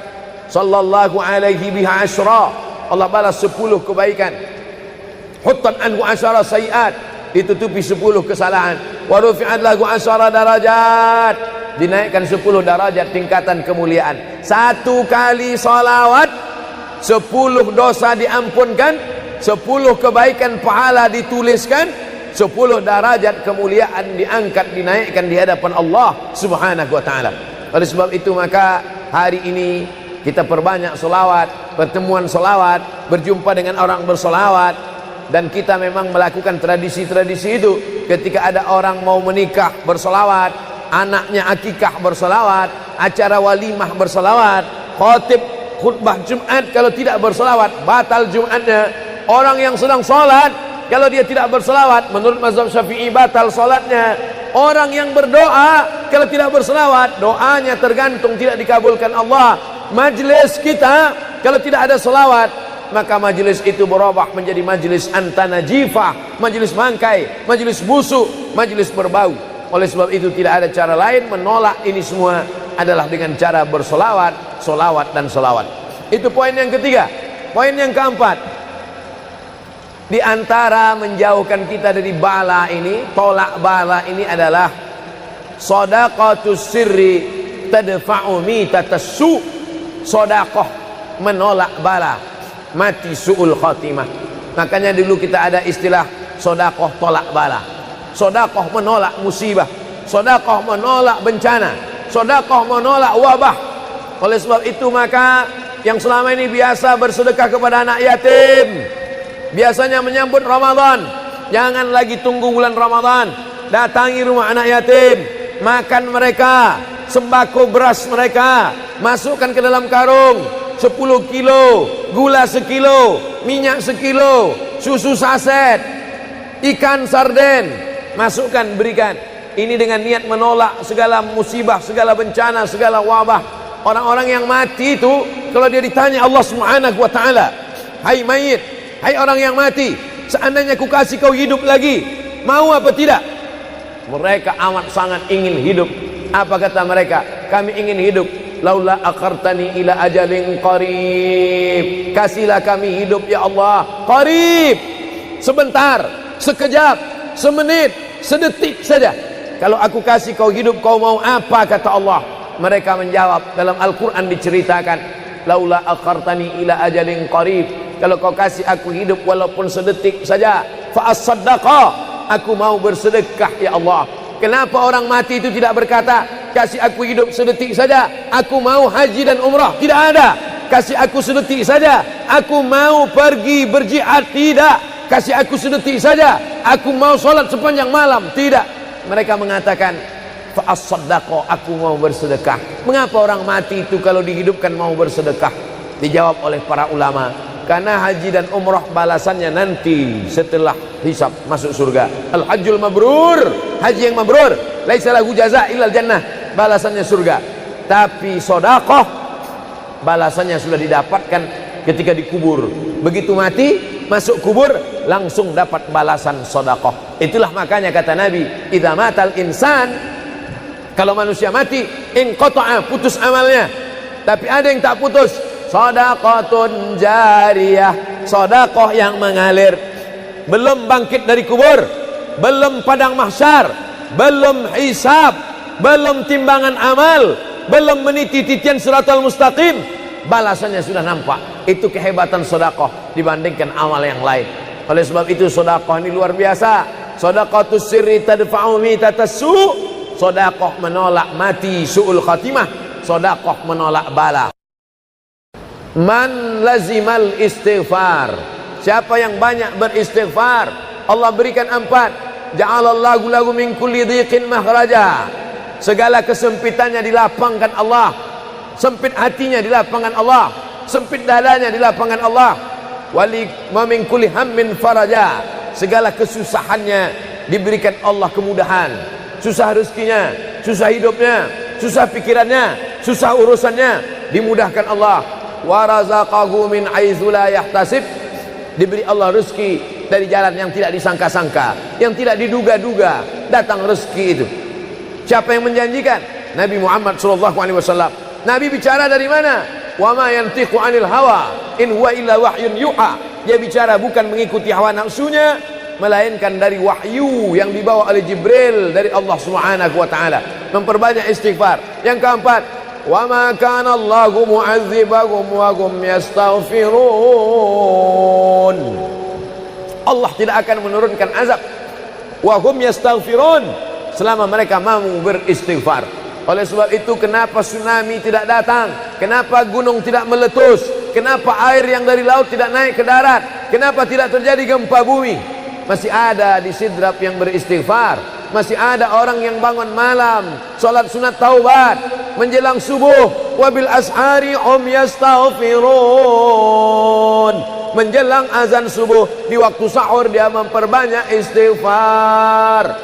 sallallahu alaihi biha asyra, Allah balas 10 kebaikan. Huttan anhu asyara sayiat, ditutupi 10 kesalahan. Wa rufi'at lahu asyara darajat, dinaikkan 10 darajat tingkatan kemuliaan. Satu kali salawat 10 dosa diampunkan, 10 kebaikan pahala dituliskan, 10 darajat kemuliaan diangkat, dinaikkan di hadapan Allah Subhanahu wa taala. Oleh sebab itu maka hari ini kita perbanyak solawat, pertemuan solawat, berjumpa dengan orang bersolawat. Dan kita memang melakukan tradisi-tradisi itu. Ketika ada orang mau menikah bersolawat, anaknya akikah bersolawat, acara walimah bersolawat, khotib khutbah Jumat kalau tidak bersolawat batal Jumatnya. Orang yang sedang sholat kalau dia tidak bersolawat menurut mazhab Syafi'i batal sholatnya. Orang yang berdoa kalau tidak berselawat, doanya tergantung tidak dikabulkan Allah. Majlis kita kalau tidak ada selawat, maka majlis itu berubah menjadi majlis antanajifah, majlis bangkai, majlis busuk, majlis berbau. Oleh sebab itu tidak ada cara lain menolak ini semua adalah dengan cara bersolawat, solawat dan solawat. Itu poin yang ketiga. Poin yang keempat, di antara menjauhkan kita dari bala ini, tolak bala ini adalah shadaqatus sirri tadfa'u mitatas su. Sedekah menolak bala, mati su'ul khatimah. Makanya dulu kita ada istilah sedekah tolak bala. Sedekah menolak musibah, sedekah menolak bencana, sedekah menolak wabah. Oleh sebab itu maka yang selama ini biasa bersedekah kepada anak yatim, biasanya menyambut Ramadan, jangan lagi tunggu bulan Ramadan, datangi rumah anak yatim, makan mereka, sembako beras mereka, masukkan ke dalam karung 10 kilo, gula sekilo, minyak sekilo, susu saset, ikan sarden, masukkan, berikan. Ini dengan niat menolak segala musibah, segala bencana, segala wabah. Orang-orang yang mati itu kalau dia ditanya Allah Subhanahu wa taala, "Hai mayit, hai orang yang mati, seandainya ku kasih kau hidup lagi, mau apa tidak?" Mereka amat sangat ingin hidup. Apa kata mereka? Kami ingin hidup. Laula akhartani ila ajalin qarib. Kasihlah kami hidup ya Allah. Qarib. Sebentar, sekejap, semenit, sedetik saja. Kalau aku kasih kau hidup, kau mau apa? Kata Allah. Mereka menjawab, dalam Al-Quran diceritakan, laula akhartani ila ajalin qarib. Kalau kau kasih aku hidup walaupun sedetik saja, fa as-saddaqa, aku mau bersedekah ya Allah. Kenapa orang mati itu tidak berkata, kasih aku hidup sedetik saja, aku mau haji dan umrah? Tidak ada. Kasih aku sedetik saja, aku mau pergi berjihad? Tidak. Kasih aku sedetik saja, aku mau sholat sepanjang malam? Tidak. Mereka mengatakan, fa as-saddaqa, aku mau bersedekah. Mengapa orang mati itu kalau dihidupkan mau bersedekah? Dijawab oleh para ulama, karena haji dan umrah balasannya nanti setelah hisab masuk surga. Al-hajjul mabrur, haji yang mabrur, laisa lahu jaza illal jannah, balasannya surga. Tapi sedekah balasannya sudah didapatkan ketika dikubur. Begitu mati masuk kubur langsung dapat balasan sedekah. Itulah makanya kata Nabi, idza matal insan, kalau manusia mati inqata'a, putus amalnya. Tapi ada yang tak putus, shadaqatun jariyah, sedekah yang mengalir. Belum bangkit dari kubur, belum padang mahsyar, belum hisab, belum timbangan amal, belum meniti titian siratal mustaqim, balasannya sudah nampak. Itu kehebatan sedekah dibandingkan amal yang lain. Oleh sebab itu sedekah ini luar biasa. Shadaqatus sirri tadfa'u mitatas su. Sedekah menolak mati su'ul khatimah, sedekah menolak bala. Man lazimal istighfar, siapa yang banyak beristighfar, Allah berikan 4. Ja'alallahu lahu min kulli dhiqin makhraja. Segala kesempitannya dilapangkan Allah. Sempit hatinya dilapangkan Allah, sempit dadanya dilapangkan Allah. Wali ma min kulli hammin faraja. Segala kesusahannya diberikan Allah kemudahan. Susah rezekinya, susah hidupnya, susah pikirannya, susah urusannya, dimudahkan Allah. Wa razaqahu min haitsu la yahtasib, diberi Allah rezeki dari jalan yang tidak disangka-sangka, yang tidak diduga-duga, datang rezeki itu. Siapa yang menjanjikan? Nabi Muhammad sallallahu alaihi wasallam. Nabi bicara dari mana? Wa ma yantiqu 'anil hawa in huwa illa wahyun yuha. Dia bicara bukan mengikuti hawa nafsunya, melainkan dari wahyu yang dibawa oleh Jibril dari Allah Subhanahu wa taala. Memperbanyak istighfar. Yang keempat, wa ma kana Allahu mu'adzibahum wa hum yastaghfirun. Allah tidak akan menurunkan azab wa hum yastaghfirun selama mereka mau beristighfar. Oleh sebab itu kenapa tsunami tidak datang, kenapa gunung tidak meletus, kenapa air yang dari laut tidak naik ke darat, kenapa tidak terjadi gempa bumi? Masih ada di Sidrap yang beristighfar, masih ada orang yang bangun malam salat sunat taubat menjelang subuh, wabil ashari hum yastaghfirun, menjelang azan subuh di waktu sahur dia memperbanyak istighfar.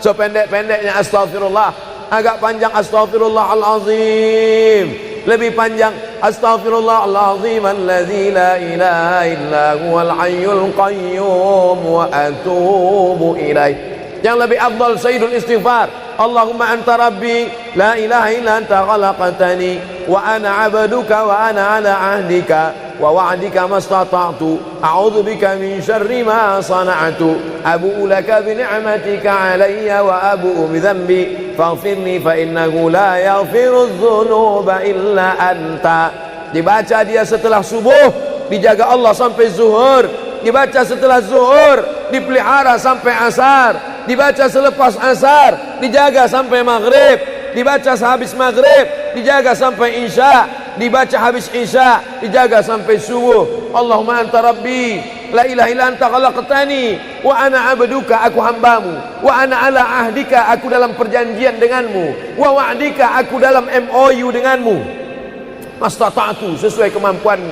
Sependek-pendeknya astaghfirullah, agak panjang astaghfirullahalazim, lebih panjang astaghfirullahalazim alladzi la ilaha illa huwal hayyul qayyum wa atubu ilaih. Yang lebih afdal sayyidul istighfar, Allahumma anta rabbi la ilaha illa anta khalaqtani wa ana 'abduka wa ana 'ala 'ahdika wa wa'dika mastata'tu a'udzu bika min syarri ma sana'tu abu'u laka bi ni'matika 'alayya wa abu'u bi dhanbi faghfirli fa innahu la yaghfiru dzunuba illa anta. Dibaca dia setelah subuh, dijaga Allah sampai zuhur. Dibaca setelah zuhur, dipelihara sampai asar. Dibaca selepas asar, dijaga sampai maghrib. Dibaca sehabis maghrib, dijaga sampai isya. Dibaca habis isya, dijaga sampai subuh. Allahumma anta rabbi la ilaha illa anta khalaqtani wa ana 'abduka, aku hambamu, wa ana 'ala ahdika, aku dalam perjanjian denganmu, wa wa'dika, aku dalam MOU denganmu, mastata'tu, sesuai kemampuanmu,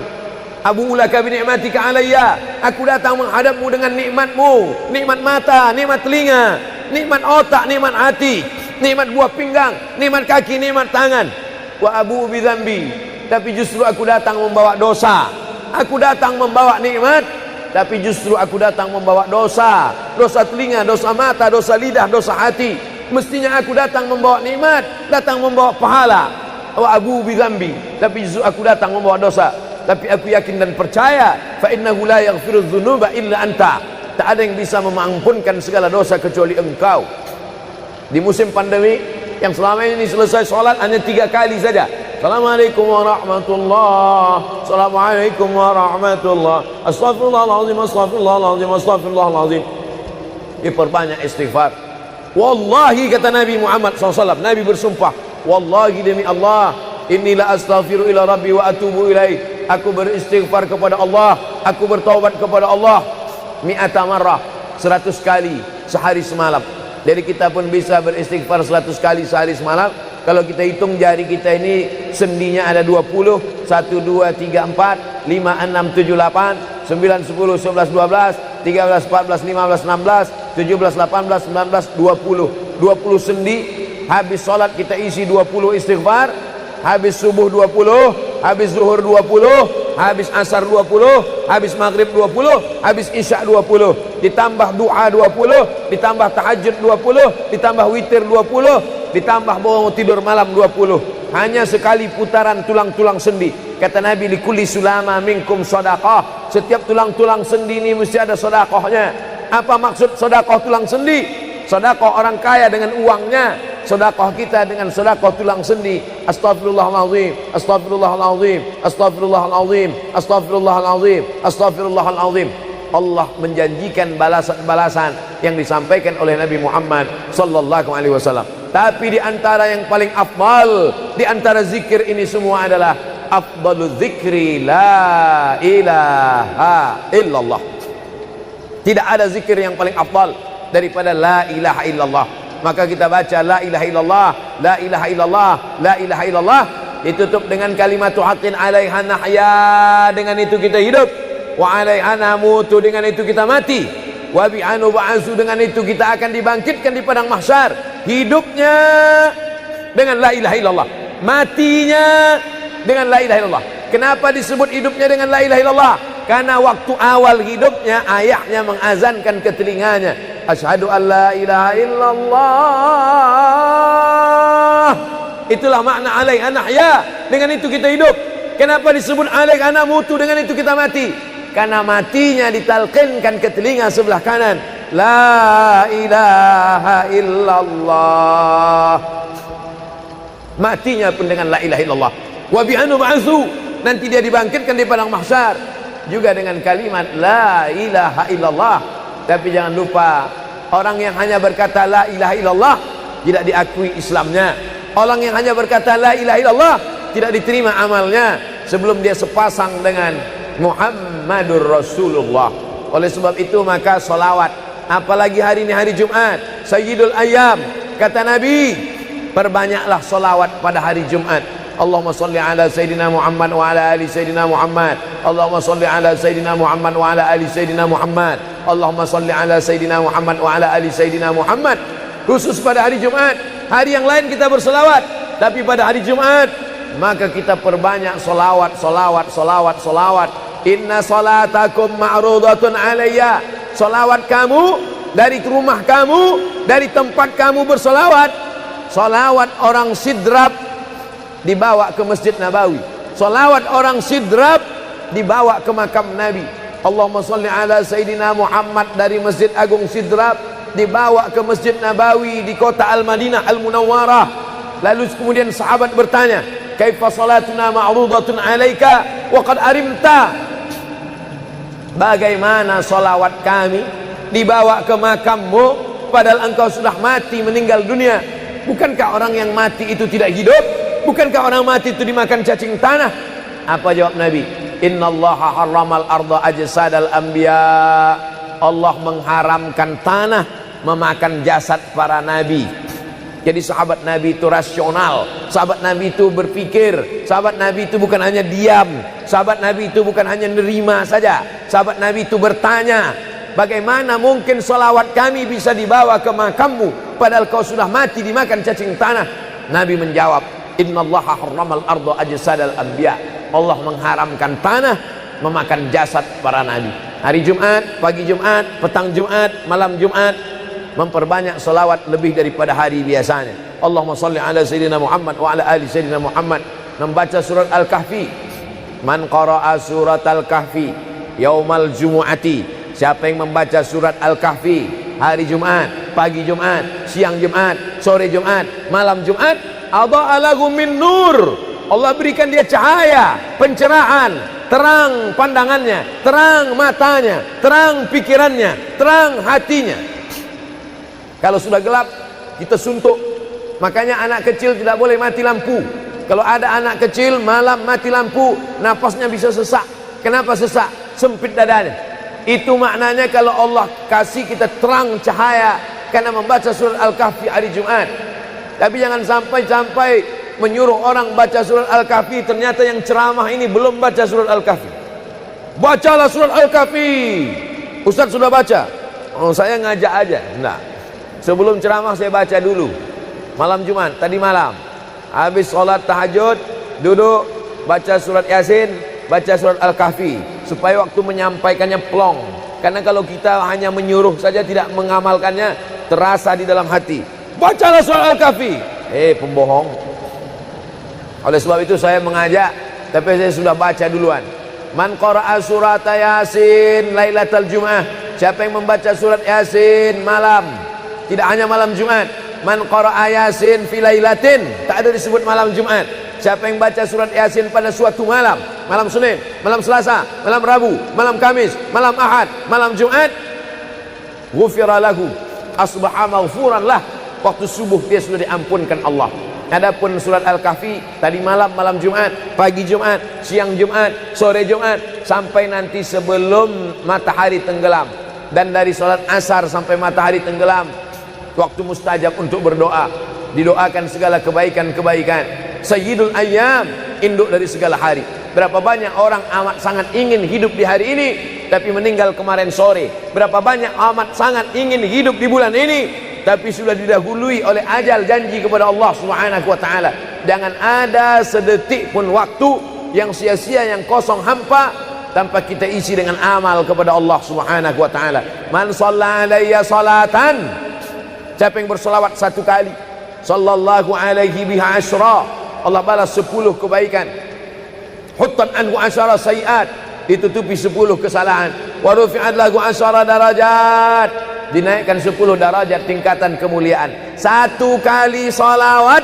abu'u laka bi ni'matika 'alayya, aku datang menghadapmu dengan nikmatmu, nikmat mata, nikmat telinga, nikmat otak, nikmat hati, nikmat buah pinggang, nikmat kaki, nikmat tangan. Wa abu'u bi dzambi, tapi justru aku datang membawa dosa. Aku datang membawa nikmat, tapi justru aku datang membawa dosa. Dosa telinga, dosa mata, dosa lidah, dosa hati. Mestinya aku datang membawa nikmat, datang membawa pahala. Wa abu'u bi dzambi, tapi justru aku datang membawa dosa. Tapi aku yakin dan percaya, fa innahu la yaghfiru dzunuba illa anta, tak ada yang bisa mengampunkan segala dosa kecuali engkau. Di musim pandemi yang selama ini selesai sholat hanya 3 kali saja. Assalamualaikum warahmatullah, Assalamualaikum warahmatullah, Astaghfirullahaladzim, Astaghfirullahaladzim, Astaghfirullahaladzim. Diperbanyak istighfar. Wallahi, kata Nabi Muhammad SAW, Nabi bersumpah, wallahi demi Allah, inni la astaghfiru ila rabbi wa atubu ilaih, aku beristighfar kepada Allah, aku bertaubat kepada Allah, mi'ata marrah, 100 kali sehari semalam. Jadi kita pun bisa beristighfar 100 kali sehari semalam. Kalau kita hitung jari kita ini sendinya ada 20, 1, 2, 3, 4, 5, 6, 7, 8, 9, 10, 11, 12, 13, 14, 15, 16, 17, 18, 19, 20. 20 sendi. Habis sholat kita isi 20 istighfar. Habis subuh 20, habis zuhur 20, habis asar 20, habis maghrib 20, habis isya 20, ditambah doa 20, ditambah tahajud 20, ditambah witir 20, ditambah bangun tidur malam 20. Hanya sekali putaran tulang-tulang sendi. Kata Nabi, likulli sulama minkum sedekah, setiap tulang-tulang sendi ini mesti ada sedekahnya. Apa maksud sedekah tulang sendi? Sedekah orang kaya dengan uangnya, sedekah kita dengan sedekah tulang sendi. Astaghfirullahalazim, astaghfirullahalazim, astaghfirullahalazim, astaghfirullahalazim, astaghfirullahalazim. Allah menjanjikan balasan-balasan yang disampaikan oleh Nabi Muhammad sallallahu alaihi wasallam. Tapi di antara yang paling afdal di antara zikir ini semua adalah afdalul zikri la ilaha illallah. Tidak ada zikir yang paling afdal daripada la ilaha illallah. Maka kita baca la ilaha illallah, la ilaha illallah, la ilaha illallah, ditutup dengan kalimatu haqqin 'alaiha nahya, dengan itu kita hidup, wa 'alaiha namutu, dengan itu kita mati, wa bi'anu ba'su, dengan itu kita akan dibangkitkan di padang mahsyar. Hidupnya dengan la ilaha illallah, matinya dengan la ilaha illallah. Kenapa disebut hidupnya dengan la ilaha illallah? Karena waktu awal hidupnya ayahnya mengazankan ke telinganya, asyhadu an la ilaha illallah. Itulah makna alaiha nahya, dengan itu kita hidup. Kenapa disebut alaiha namutu, dengan itu kita mati? Karena matinya ditalqinkan ke telinga sebelah kanan, la ilaha illallah. Matinya pun dengan la ilaha illallah. Wa bi'anu ba'su, nanti dia dibangkitkan di padang mahsyar juga dengan kalimat la ilaha illallah. Tapi jangan lupa, orang yang hanya berkata la ilaha illallah tidak diakui Islamnya. Orang yang hanya berkata la ilaha illallah tidak diterima amalnya sebelum dia sepasang dengan Muhammadur Rasulullah. Oleh sebab itu maka salawat, apalagi hari ini hari Jumat, Sayyidul Ayyam, kata Nabi, perbanyaklah salawat pada hari Jumat. Allahumma salli ala Sayyidina Muhammad wa ala ali Sayyidina Muhammad. Allahumma salli ala Sayyidina Muhammad wa ala ali Sayyidina Muhammad. Allahumma salli ala Sayyidina Muhammad wa ala ali Sayyidina Muhammad. khusus pada hari Jumat. Hari yang lain kita berselawat, tapi pada hari Jumat maka kita perbanyak solawat. Inna salatakum ma'rudatun alayya. Solawat kamu dari rumah kamu, dari tempat kamu bersolawat. Solawat orang sidrap dibawa ke Masjid Nabawi. Solawat orang sidrap dibawa ke makam Nabi. Allahumma salli ala Sayyidina Muhammad dari Masjid Agung Sidrap dibawa ke Masjid Nabawi di kota Al-Madinah Al-Munawwarah. Lalu kemudian sahabat bertanya, kaifa salatuna ma'rudatun alaika wa qad arimta? Bagaimana salawat kami dibawa ke makammu padahal engkau sudah mati, meninggal dunia? Bukankah orang yang mati itu tidak hidup? Bukankah orang mati itu dimakan cacing tanah? Apa jawab Nabi? Innallaha harramal arda ajsadal anbiya. Allah mengharamkan tanah memakan jasad para nabi. Jadi sahabat Nabi itu rasional. Sahabat Nabi itu berpikir. Sahabat Nabi itu bukan hanya diam. Sahabat Nabi itu bukan hanya nerima saja. Sahabat Nabi itu bertanya, bagaimana mungkin salawat kami bisa dibawa ke makammu padahal kau sudah mati dimakan cacing tanah? Nabi menjawab, innallaha harramal arda ajsadal anbiya. Allah mengharamkan tanah memakan jasad para nabi. Hari Jumat, pagi Jumat, petang Jumat, malam Jumat, memperbanyak salawat lebih daripada hari biasanya. Allahumma salli ala Sayyidina Muhammad wa ala ali Sayyidina Muhammad. Membaca surat Al-Kahfi. Man qara'a surat Al-Kahfi yaumal jumu'ati. Siapa yang membaca surat Al-Kahfi hari Jumat, pagi Jumat, siang Jumat, sore Jumat, malam Jumat, adha'a lahu min nur. Allah berikan dia cahaya, pencerahan, terang pandangannya, terang matanya, terang pikirannya, terang hatinya. Kalau sudah gelap, kita suntuk. Makanya anak kecil tidak boleh mati lampu. Kalau ada anak kecil malam mati lampu, napasnya bisa sesak. Kenapa sesak? Sempit dadanya. Itu maknanya kalau Allah kasih kita terang cahaya karena membaca surat Al-Kahfi hari Jumat. Tapi jangan sampai menyuruh orang baca surat Al-Kahfi, ternyata yang ceramah ini belum baca surat Al-Kahfi. Bacalah surat Al-Kahfi. Ustaz sudah baca? Oh, saya ngajak aja. Enggak. Sebelum ceramah saya baca dulu. Malam Jumat, tadi malam. Habis sholat tahajud, duduk, baca surat Yasin, baca surat Al-Kahfi. Supaya waktu menyampaikannya plong. Karena kalau kita hanya menyuruh saja tidak mengamalkannya, terasa di dalam hati. Bacalah surat Al-Kahfi. Pembohong. Oleh sebab itu saya mengajak, tapi saya sudah baca duluan. Man qara'a surat Yasin lailatal Jum'ah. Siapa yang membaca surat Yasin malam, tidak hanya malam Jumat. Man qara'a Yasin fi lailatin, tak ada disebut malam Jumat. Siapa yang baca surat Yasin pada suatu malam, malam Senin, malam Selasa, malam Rabu, malam Kamis, malam Ahad, malam Jumat, ghufira lahu, asbaha maghfuran lah. Waktu subuh dia sudah diampunkan Allah. Adapun surat Al-Kahfi tadi malam, malam Jumat, pagi Jumat, siang Jumat, sore Jumat, sampai nanti sebelum matahari tenggelam. Dan dari salat asar sampai matahari tenggelam, waktu mustajab untuk berdoa. Didoakan segala kebaikan-kebaikan. Sayyidul ayyam, induk dari segala hari. Berapa banyak orang amat sangat ingin hidup di hari ini, tapi meninggal kemarin sore. Berapa banyak amat sangat ingin hidup di bulan ini, tapi sudah didahului oleh ajal, janji kepada Allah Subhanahu wa taala. Jangan ada sedetik pun waktu yang sia-sia, yang kosong hampa tanpa kita isi dengan amal kepada Allah Subhanahu wa taala. Man shalla alayya salatan, siapa yang bersolawat satu kali, sallallahu alaihi biha asyra, Allah balas 10 kebaikan. Huttan anhu asyara sayiat, ditutupi 10 kesalahan. Wa rufi'at lahu asyara darajat, dinaikkan 10 darajat tingkatan kemuliaan. Satu kali salawat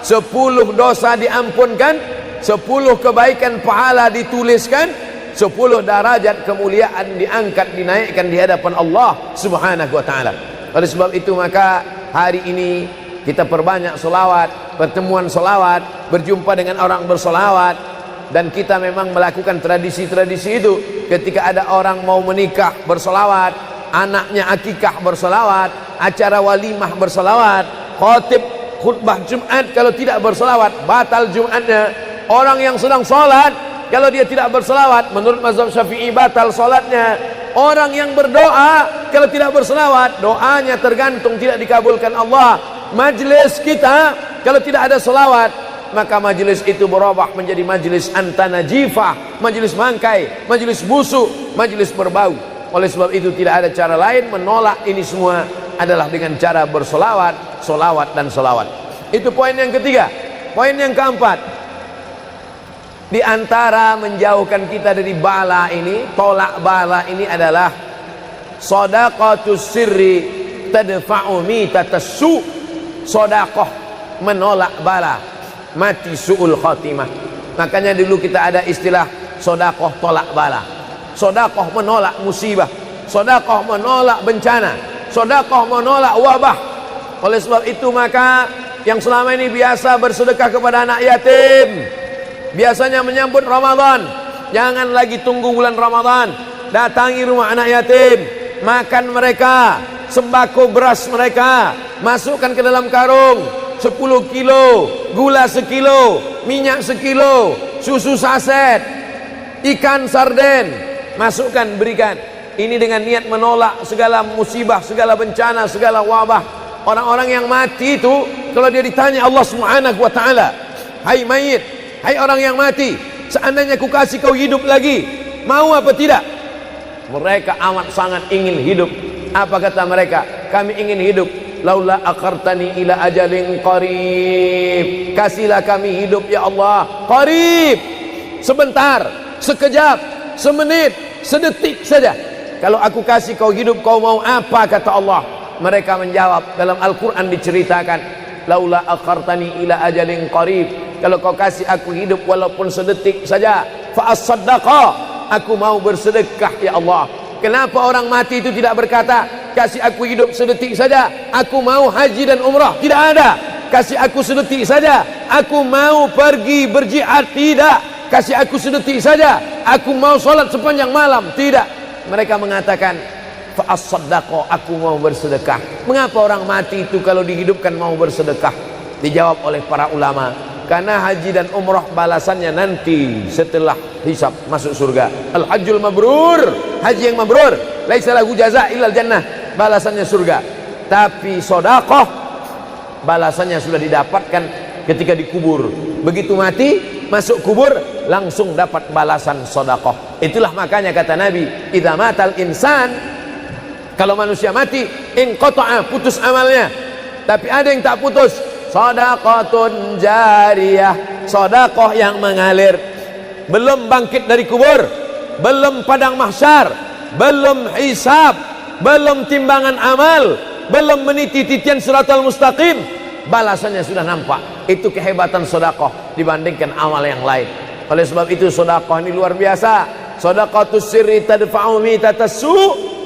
10 dosa diampunkan, 10 kebaikan pahala dituliskan, 10 darajat kemuliaan diangkat, dinaikkan di hadapan Allah Subhanahu wa taala. Oleh sebab itu maka hari ini kita perbanyak solawat, pertemuan solawat, berjumpa dengan orang bersolawat. Dan kita memang melakukan tradisi-tradisi itu. Ketika ada orang mau menikah bersolawat, anaknya akikah bersolawat, acara walimah bersolawat, khotib khutbah Jumat kalau tidak bersolawat batal Jumatnya. Orang yang sedang sholat kalau dia tidak bersolawat menurut mazhab Syafi'i batal sholatnya. Orang yang berdoa kalau tidak berselawat, doanya tergantung tidak dikabulkan Allah. Majlis kita kalau tidak ada selawat, maka majlis itu berubah menjadi majlis antanajifah, majlis mangkai, majlis busuk, majlis berbau. Oleh sebab itu tidak ada cara lain menolak ini semua adalah dengan cara bersolawat, solawat dan solawat. Itu poin yang ketiga. Poin yang keempat, di antara menjauhkan kita dari bala ini, tolak bala ini adalah shadaqatus sirri tadfa'u mitatas su. Sedekah menolak bala, mati su'ul khatimah. Makanya dulu kita ada istilah sedekah tolak bala. Sedekah menolak musibah, sedekah menolak bencana, sedekah menolak wabah. Oleh sebab itu maka yang selama ini biasa bersedekah kepada anak yatim, biasanya menyambut Ramadan, jangan lagi tunggu bulan Ramadan, datangi rumah anak yatim, makan mereka, sembako beras mereka, masukkan ke dalam karung 10 kilo, gula sekilo, minyak sekilo, susu saset, ikan sarden, masukkan, berikan. Ini dengan niat menolak segala musibah, segala bencana, segala wabah. Orang-orang yang mati itu kalau dia ditanya Allah Subhanahu wa taala, "Hai mayit, hai orang yang mati, seandainya ku kasih kau hidup lagi, mau apa tidak?" Mereka amat sangat ingin hidup. Apa kata mereka? Kami ingin hidup. Laula akhartani ila ajalin qarib. Kasihlah kami hidup ya Allah. Qarib. Sebentar, sekejap, semenit, sedetik saja. Kalau aku kasih kau hidup, kau mau apa? Kata Allah. Mereka menjawab, dalam Al-Quran diceritakan, laula akhartani ila ajalin qarib. Kalau kau kasih aku hidup walaupun sedetik saja, fa as-saddaqa, aku mau bersedekah ya Allah. Kenapa orang mati itu tidak berkata, kasih aku hidup sedetik saja, aku mau haji dan umrah? Tidak ada. Kasih aku sedetik saja, aku mau pergi berjihad? Tidak. Kasih aku sedetik saja, aku mau sholat sepanjang malam? Tidak. Mereka mengatakan, fa as-saddaqa, aku mau bersedekah. Mengapa orang mati itu kalau dihidupkan mau bersedekah? Dijawab oleh para ulama, karena haji dan umrah balasannya nanti setelah hisab masuk surga. Al-hajjul mabrur, haji yang mabrur, laisa lahu jaza illal jannah, balasannya surga. Tapi sedekah balasannya sudah didapatkan ketika dikubur. Begitu mati masuk kubur langsung dapat balasan sedekah. Itulah makanya kata Nabi, idza matal insan, kalau manusia mati inqata'a, putus amalnya. Tapi ada yang tak putus, shadaqatun jariyah, sedekah yang mengalir. Belum bangkit dari kubur, belum padang mahsyar, belum hisab, belum timbangan amal, belum meniti titian siratal mustaqim, balasannya sudah nampak. Itu kehebatan sedekah dibandingkan amal yang lain. Oleh sebab itu sedekah ini luar biasa. Shadaqatus sirri tadfa'u mitatas su.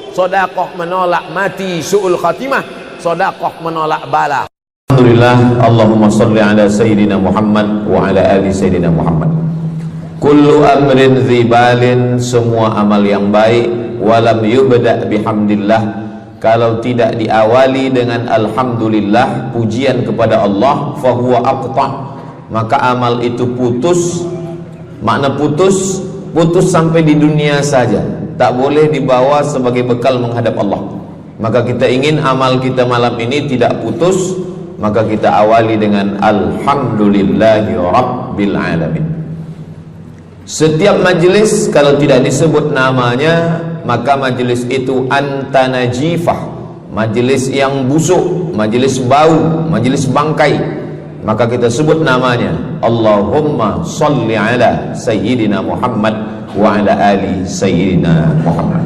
Sedekah menolak mati su'ul khatimah, sedekah menolak bala. Alhamdulillah, Allahumma salli ala sayyidina Muhammad wa ala ali sayyidina Muhammad. Kullu amrin zibalin, semua amal yang baik, walam yubda' bihamdillah, kalau tidak diawali dengan alhamdulillah, pujian kepada Allah, fahuwa aqta', maka amal itu putus. Makna putus, putus sampai di dunia saja, tak boleh dibawa sebagai bekal menghadap Allah. Maka kita ingin amal kita malam ini tidak putus, maka kita awali dengan alhamdulillahi rabbil alamin. Setiap majlis kalau tidak disebut namanya, maka majlis itu antanajifah, majlis yang busuk, majlis bau, majlis bangkai. Maka kita sebut namanya, Allahumma salli ala sayyidina Muhammad wa ala ali sayyidina Muhammad.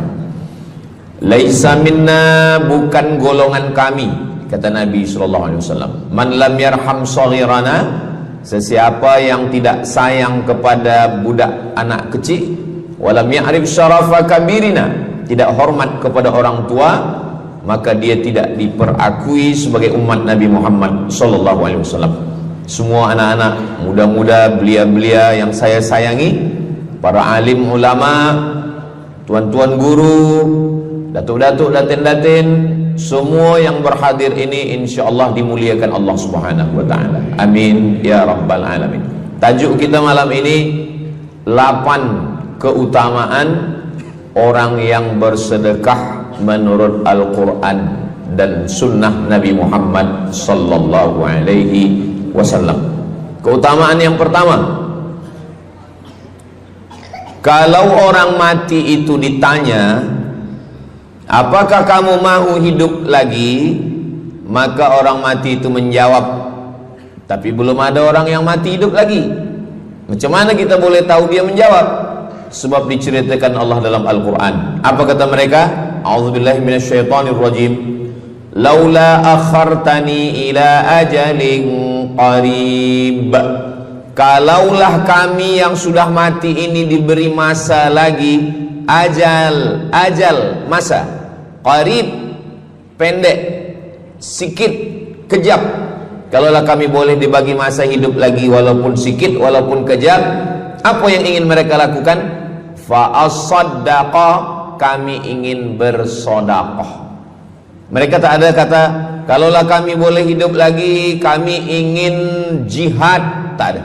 Laisa minna, bukan golongan kami, kata Nabi SAW. Man lam yarham saghirana, sesiapa yang tidak sayang kepada budak anak kecil, walam ya'rif syarafa kabirina, tidak hormat kepada orang tua, maka dia tidak diperakui sebagai umat Nabi Muhammad SAW. Semua anak-anak muda-muda, belia-belia yang saya sayangi, para alim ulama, tuan-tuan guru, datuk-datuk, datin-datin, semua yang berhadir ini insyaallah dimuliakan Allah Subhanahu wa taala. Amin ya rabbal alamin. Tajuk kita malam ini 8 keutamaan orang yang bersedekah menurut Al-Quran dan sunnah Nabi Muhammad sallallahu alaihi wasallam. Keutamaan yang pertama, kalau orang mati itu ditanya, apakah kamu mau hidup lagi? Maka orang mati itu menjawab, tapi belum ada orang yang mati hidup lagi. Macam mana kita boleh tahu dia menjawab? Sebab diceritakan Allah dalam Al-Quran. Apa kata mereka? A'udzubillahi minasyaitonirrajim. Laula akhartani ila ajalin qarib. Kalaulah kami yang sudah mati ini diberi masa lagi, ajal masa, qarib pendek, sikit, kejap. Kalaulah kami boleh dibagi masa hidup lagi walaupun sikit, walaupun kejap, apa yang ingin mereka lakukan? Fa as-saddaqa, kami ingin bersodaqah. Mereka tak ada kata, kalaulah kami boleh hidup lagi, kami ingin jihad, tak ada.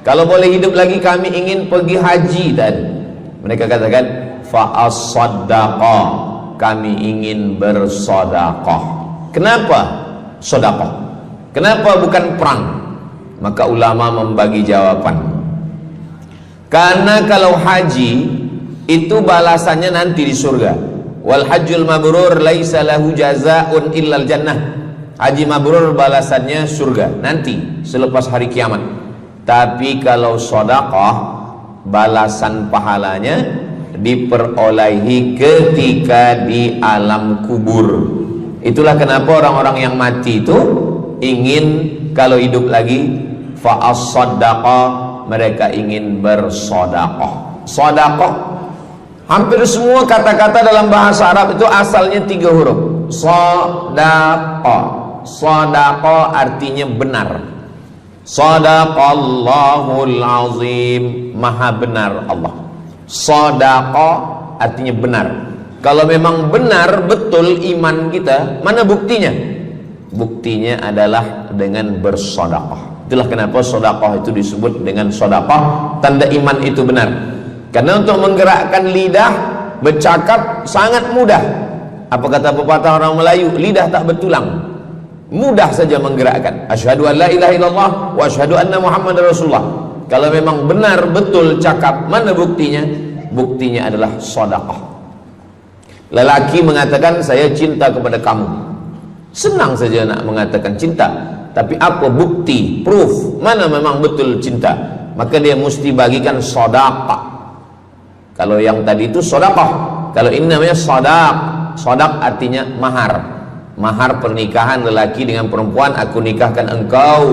Kalau boleh hidup lagi, kami ingin pergi haji, tak ada. Mereka katakan, fa as-saddaqa, kami ingin bersodaqah. Kenapa sodaqah? Kenapa bukan perang? Maka ulama membagi jawaban. Karena kalau haji itu balasannya nanti di surga. Wal hajjul mabrur laisa lahu jazaa'un illal jannah. Haji mabrur balasannya surga nanti selepas hari kiamat. Tapi kalau sedekah, balasan pahalanya diperolehi ketika di alam kubur. Itulah kenapa orang-orang yang mati itu ingin kalau hidup lagi fa as-sadaqah, mereka ingin bersedekah. Sedekah, hampir semua kata-kata dalam bahasa Arab itu asalnya 3 huruf. Sedekah. Sedekah artinya benar. Sadaqallahul azim, maha benar Allah. Sedekah artinya benar. Kalau memang benar betul iman kita, mana buktinya? Buktinya adalah dengan bersedekah. Itulah kenapa sedekah itu disebut dengan sedekah, tanda iman itu benar. Karena untuk menggerakkan lidah bercakap sangat mudah. Apa kata pepatah orang Melayu? Lidah tak bertulang. Mudah saja menggerakkan. Asyhadu an la ilaha illallah wa asyhadu anna Muhammadar Rasulullah. Kalau memang benar betul cakap, mana buktinya? Buktinya adalah sedekah. Lelaki mengatakan saya cinta kepada kamu. Senang saja nak mengatakan cinta, tapi apa bukti, proof mana memang betul cinta? Maka dia mesti bagikan sedekah. Kalau yang tadi itu sedekah, kalau ini namanya sadaq. Sadaq artinya mahar. Mahar pernikahan lelaki dengan perempuan, aku nikahkan engkau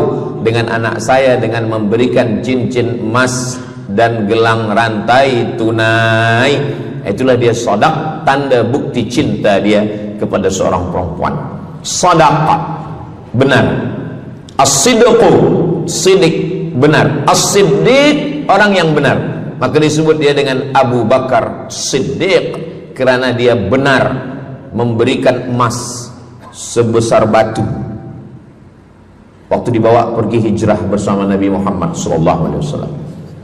dengan anak saya dengan memberikan cincin emas dan gelang rantai tunai. Itulah dia sadaq, tanda bukti cinta dia kepada seorang perempuan. Sadaqah, benar. As-sidqu, sidik, benar. As-siddiq, orang yang benar. Maka disebut dia dengan Abu Bakar Siddiq, kerana dia benar memberikan emas sebesar batu waktu dibawa pergi hijrah bersama Nabi Muhammad SAW.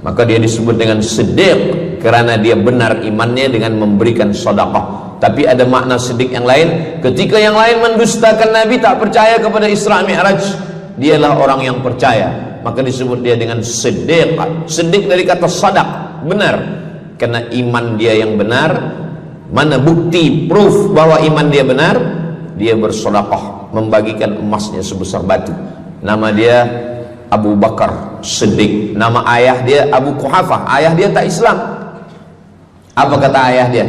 Maka dia disebut dengan Siddiq kerana dia benar imannya dengan memberikan sedekah. Tapi ada makna siddiq yang lain. Ketika yang lain mendustakan Nabi, tak percaya kepada Isra Mi'raj, dialah orang yang percaya. Maka disebut dia dengan siddiq. Siddiq dari kata sadaq, benar. Karena iman dia yang benar. Mana bukti, proof bahwa iman dia benar? Dia bersedekah, membagikan emasnya sebesar batu. Nama dia Abu Bakar Siddiq. Nama ayah dia Abu Quhafah. Ayah dia tak Islam. Apa kata ayah dia?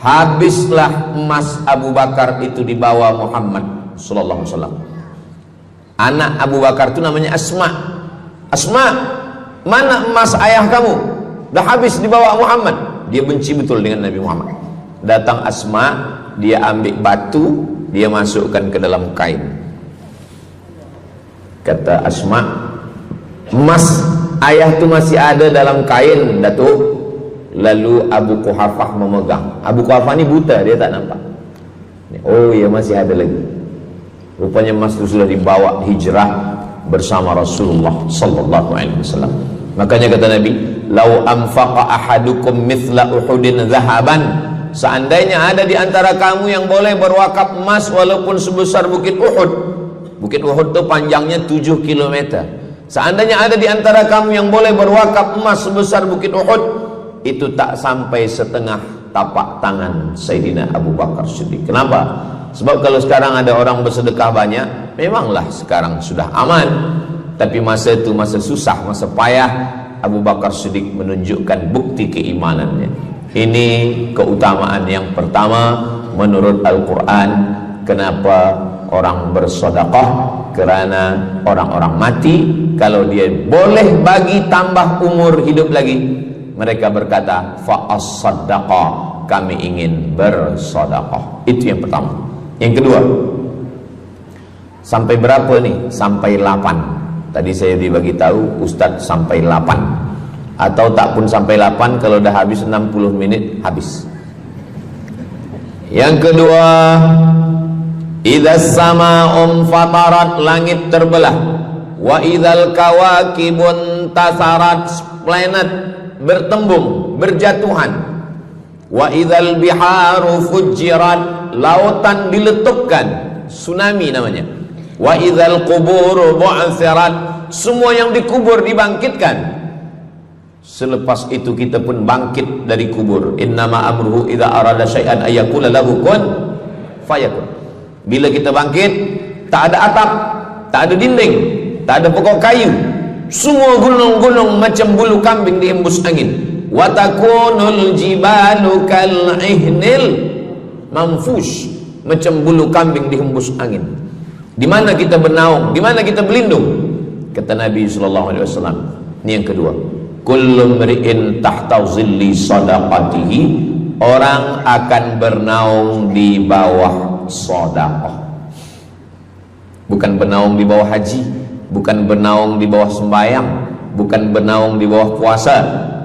Habislah emas Abu Bakar itu dibawa Muhammad sallallahu alaihi wasallam. Anak Abu Bakar itu namanya Asma. Asma, mana emas ayah kamu? Dah habis dibawa Muhammad. Dia benci betul dengan Nabi Muhammad. Datang Asma, dia ambil batu, dia masukkan ke dalam kain. Kata Asma, emas ayah tu masih ada dalam kain, Datuk. Lalu Abu Quhafah memegang. Abu Quhafah ni buta, dia tak nampak. Oh ya, masih ada lagi. Rupanya emas itu sudah dibawa hijrah bersama Rasulullah sallallahu alaihi wasallam. Makanya kata Nabi, "Lau anfaqa ahadukum mithla Uhudin zahaban seandainya ada di antara kamu yang boleh berwakaf emas walaupun sebesar bukit Uhud. Bukit Uhud itu panjangnya 7 km. Seandainya ada di antara kamu yang boleh berwakaf emas sebesar bukit Uhud, itu tak sampai setengah tapak tangan Sayyidina Abu Bakar Siddiq. Kenapa? Sebab kalau sekarang ada orang bersedekah banyak, memanglah sekarang sudah aman. Tapi masa itu masa susah, masa payah, Abu Bakar Siddiq menunjukkan bukti keimanannya. Ini keutamaan yang pertama menurut Al-Quran. Kenapa orang bersedekah? Karena orang-orang mati, kalau dia boleh bagi tambah umur hidup lagi, mereka berkata fa'as-sadaqah, kami ingin bersedekah. Itu yang pertama. Yang kedua, sampai berapa nih? Sampai 8. Tadi saya dibagi tahu Ustadz sampai 8, atau tak pun sampai 8, kalau dah habis 60 menit habis. Yang kedua, idzas sama'um fatarat, langit terbelah. Wa idzal kawakibun tasarat, planet bertembung, berjatuhan. Wa idzal biharu fujirat, lautan diletupkan, tsunami namanya. Wa idzal qubur bu'athirat, semua yang dikubur dibangkitkan. Selepas itu kita pun bangkit dari kubur. Innama amruhu idza arada syai'an ayyakula lahu kun fayakun. Bila kita bangkit, tak ada atap, tak ada dinding, tak ada pokok kayu, semua gunung-gunung macam bulu kambing dihembus angin. Wa takunul jibalu kal ihnil manfush, macam bulu kambing dihembus angin. Di mana kita bernaung, di mana kita berlindung? Kata Nabi SAW. Ini yang kedua. Kullu mri'in tahta zilli sadaqatihi, orang akan bernaung di bawah sedekah. Bukan bernaung di bawah haji, bukan bernaung di bawah sembahyang, bukan bernaung di bawah puasa,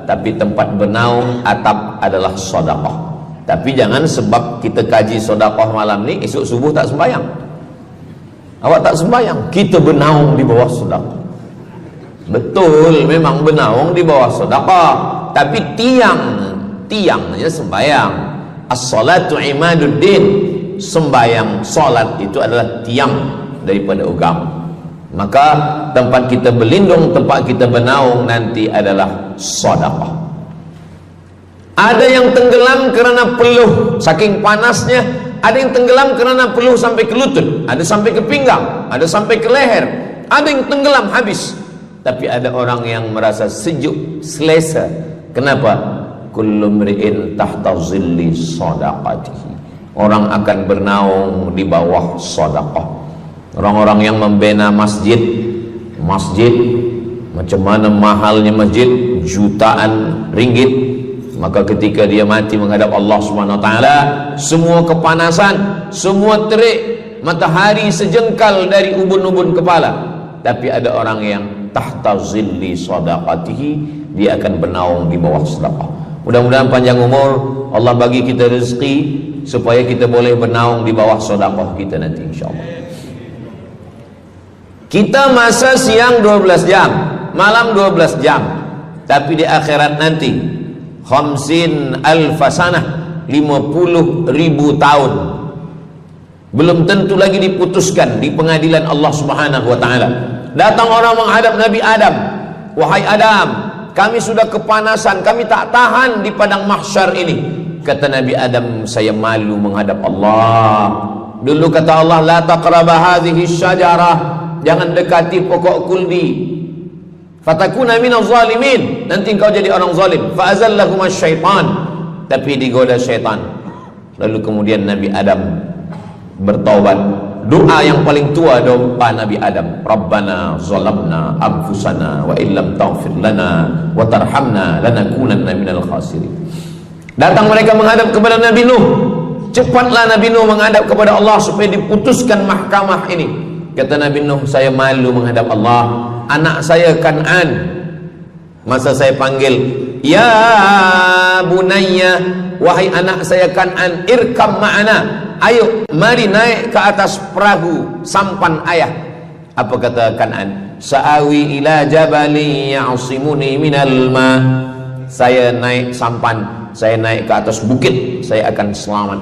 tapi tempat bernaung atap adalah sedekah. Tapi jangan sebab kita kaji sedekah malam ni, esok subuh tak sembahyang. Awak tak sembahyang, kita bernaung di bawah sedekah. Betul, memang bernaung di bawah sedekah, tapi tiangnya sembahyang. As-salatu imaduddin, sembahyang, salat itu adalah tiang daripada agama. Maka tempat kita berlindung, tempat kita bernaung nanti adalah sedekah. Ada yang tenggelam kerana peluh saking panasnya, ada yang tenggelam kerana peluh sampai ke lutut, ada sampai ke pinggang, ada sampai ke leher, ada yang tenggelam habis. Tapi ada orang yang merasa sejuk, selesa. Kenapa? Kullu mri'in tahta zilli sadaqatihi, orang akan bernaung di bawah sedekah. Orang-orang yang membina masjid macam mana mahalnya masjid, jutaan ringgit, maka ketika dia mati menghadap Allah Subhanahu wa taala, semua kepanasan, semua terik matahari sejengkal dari ubun-ubun kepala. Tapi ada orang yang tahta zilli sadaqatihi, dia akan bernaung di bawah sedekah. Mudah-mudahan panjang umur, Allah bagi kita rezeki supaya kita boleh bernaung di bawah sedekah kita nanti insyaallah. Kita masa siang 12 jam, malam 12 jam, tapi di akhirat nanti 50,000 sanah, 50,000 tahun, belum tentu lagi diputuskan di pengadilan Allah Subhanahu wa taala. Datang orang menghadap Nabi Adam, wahai Adam, kami sudah kepanasan, kami tak tahan di padang mahsyar ini. Kata Nabi Adam, saya malu menghadap Allah. Dulu kata Allah, la taqraba hadhihi syajarah, jangan dekati pokok kuldi, fatakuna minaz zalimin, nanti engkau jadi orang zalim. Fa azallahuma syaitan, tapi digoda syaitan. Lalu kemudian Nabi Adam bertaubat. Doa yang paling tua doa Nabi Adam, Rabbana zalamna anfusana wa illam taghfir lana wa tarhamna lanakunanna minal khasirin. Datang mereka menghadap kepada Nabi Nuh. Cepatlah Nabi Nuh menghadap kepada Allah supaya diputuskan mahkamah ini. Kata Nabi Nuh, saya malu menghadap Allah. Anak saya Kan'an, masa saya panggil, ya bunayya, wahai anak saya Kan'an, irkam ma'ana, ayo mari naik ke atas perahu sampan ayah. Apa kata Kan'an? Sa'awi ila jabali ya'simuni minal ma, saya naik sampan, saya naik ke atas bukit, saya akan selamat.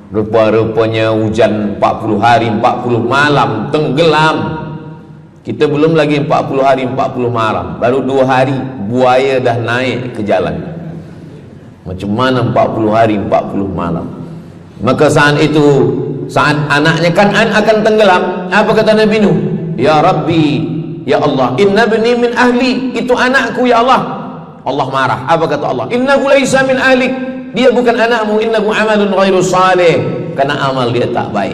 Rupa-rupanya hujan 40 hari 40 malam, tenggelam. Kita belum lagi 40 hari 40 malam, baru 2 hari buaya dah naik ke jalan. Macam mana 40 hari 40 malam? Maka saat itu, saat anaknya Kan'an akan tenggelam, apa kata Nabi Nuh? Ya Rabbi, ya Allah, inna bni min ahli, itu anakku ya Allah. Allah marah. Apa kata Allah? Innahu laisa min ahlik, dia bukan anakmu, innahu amalun ghairu salih, karena amal dia tak baik.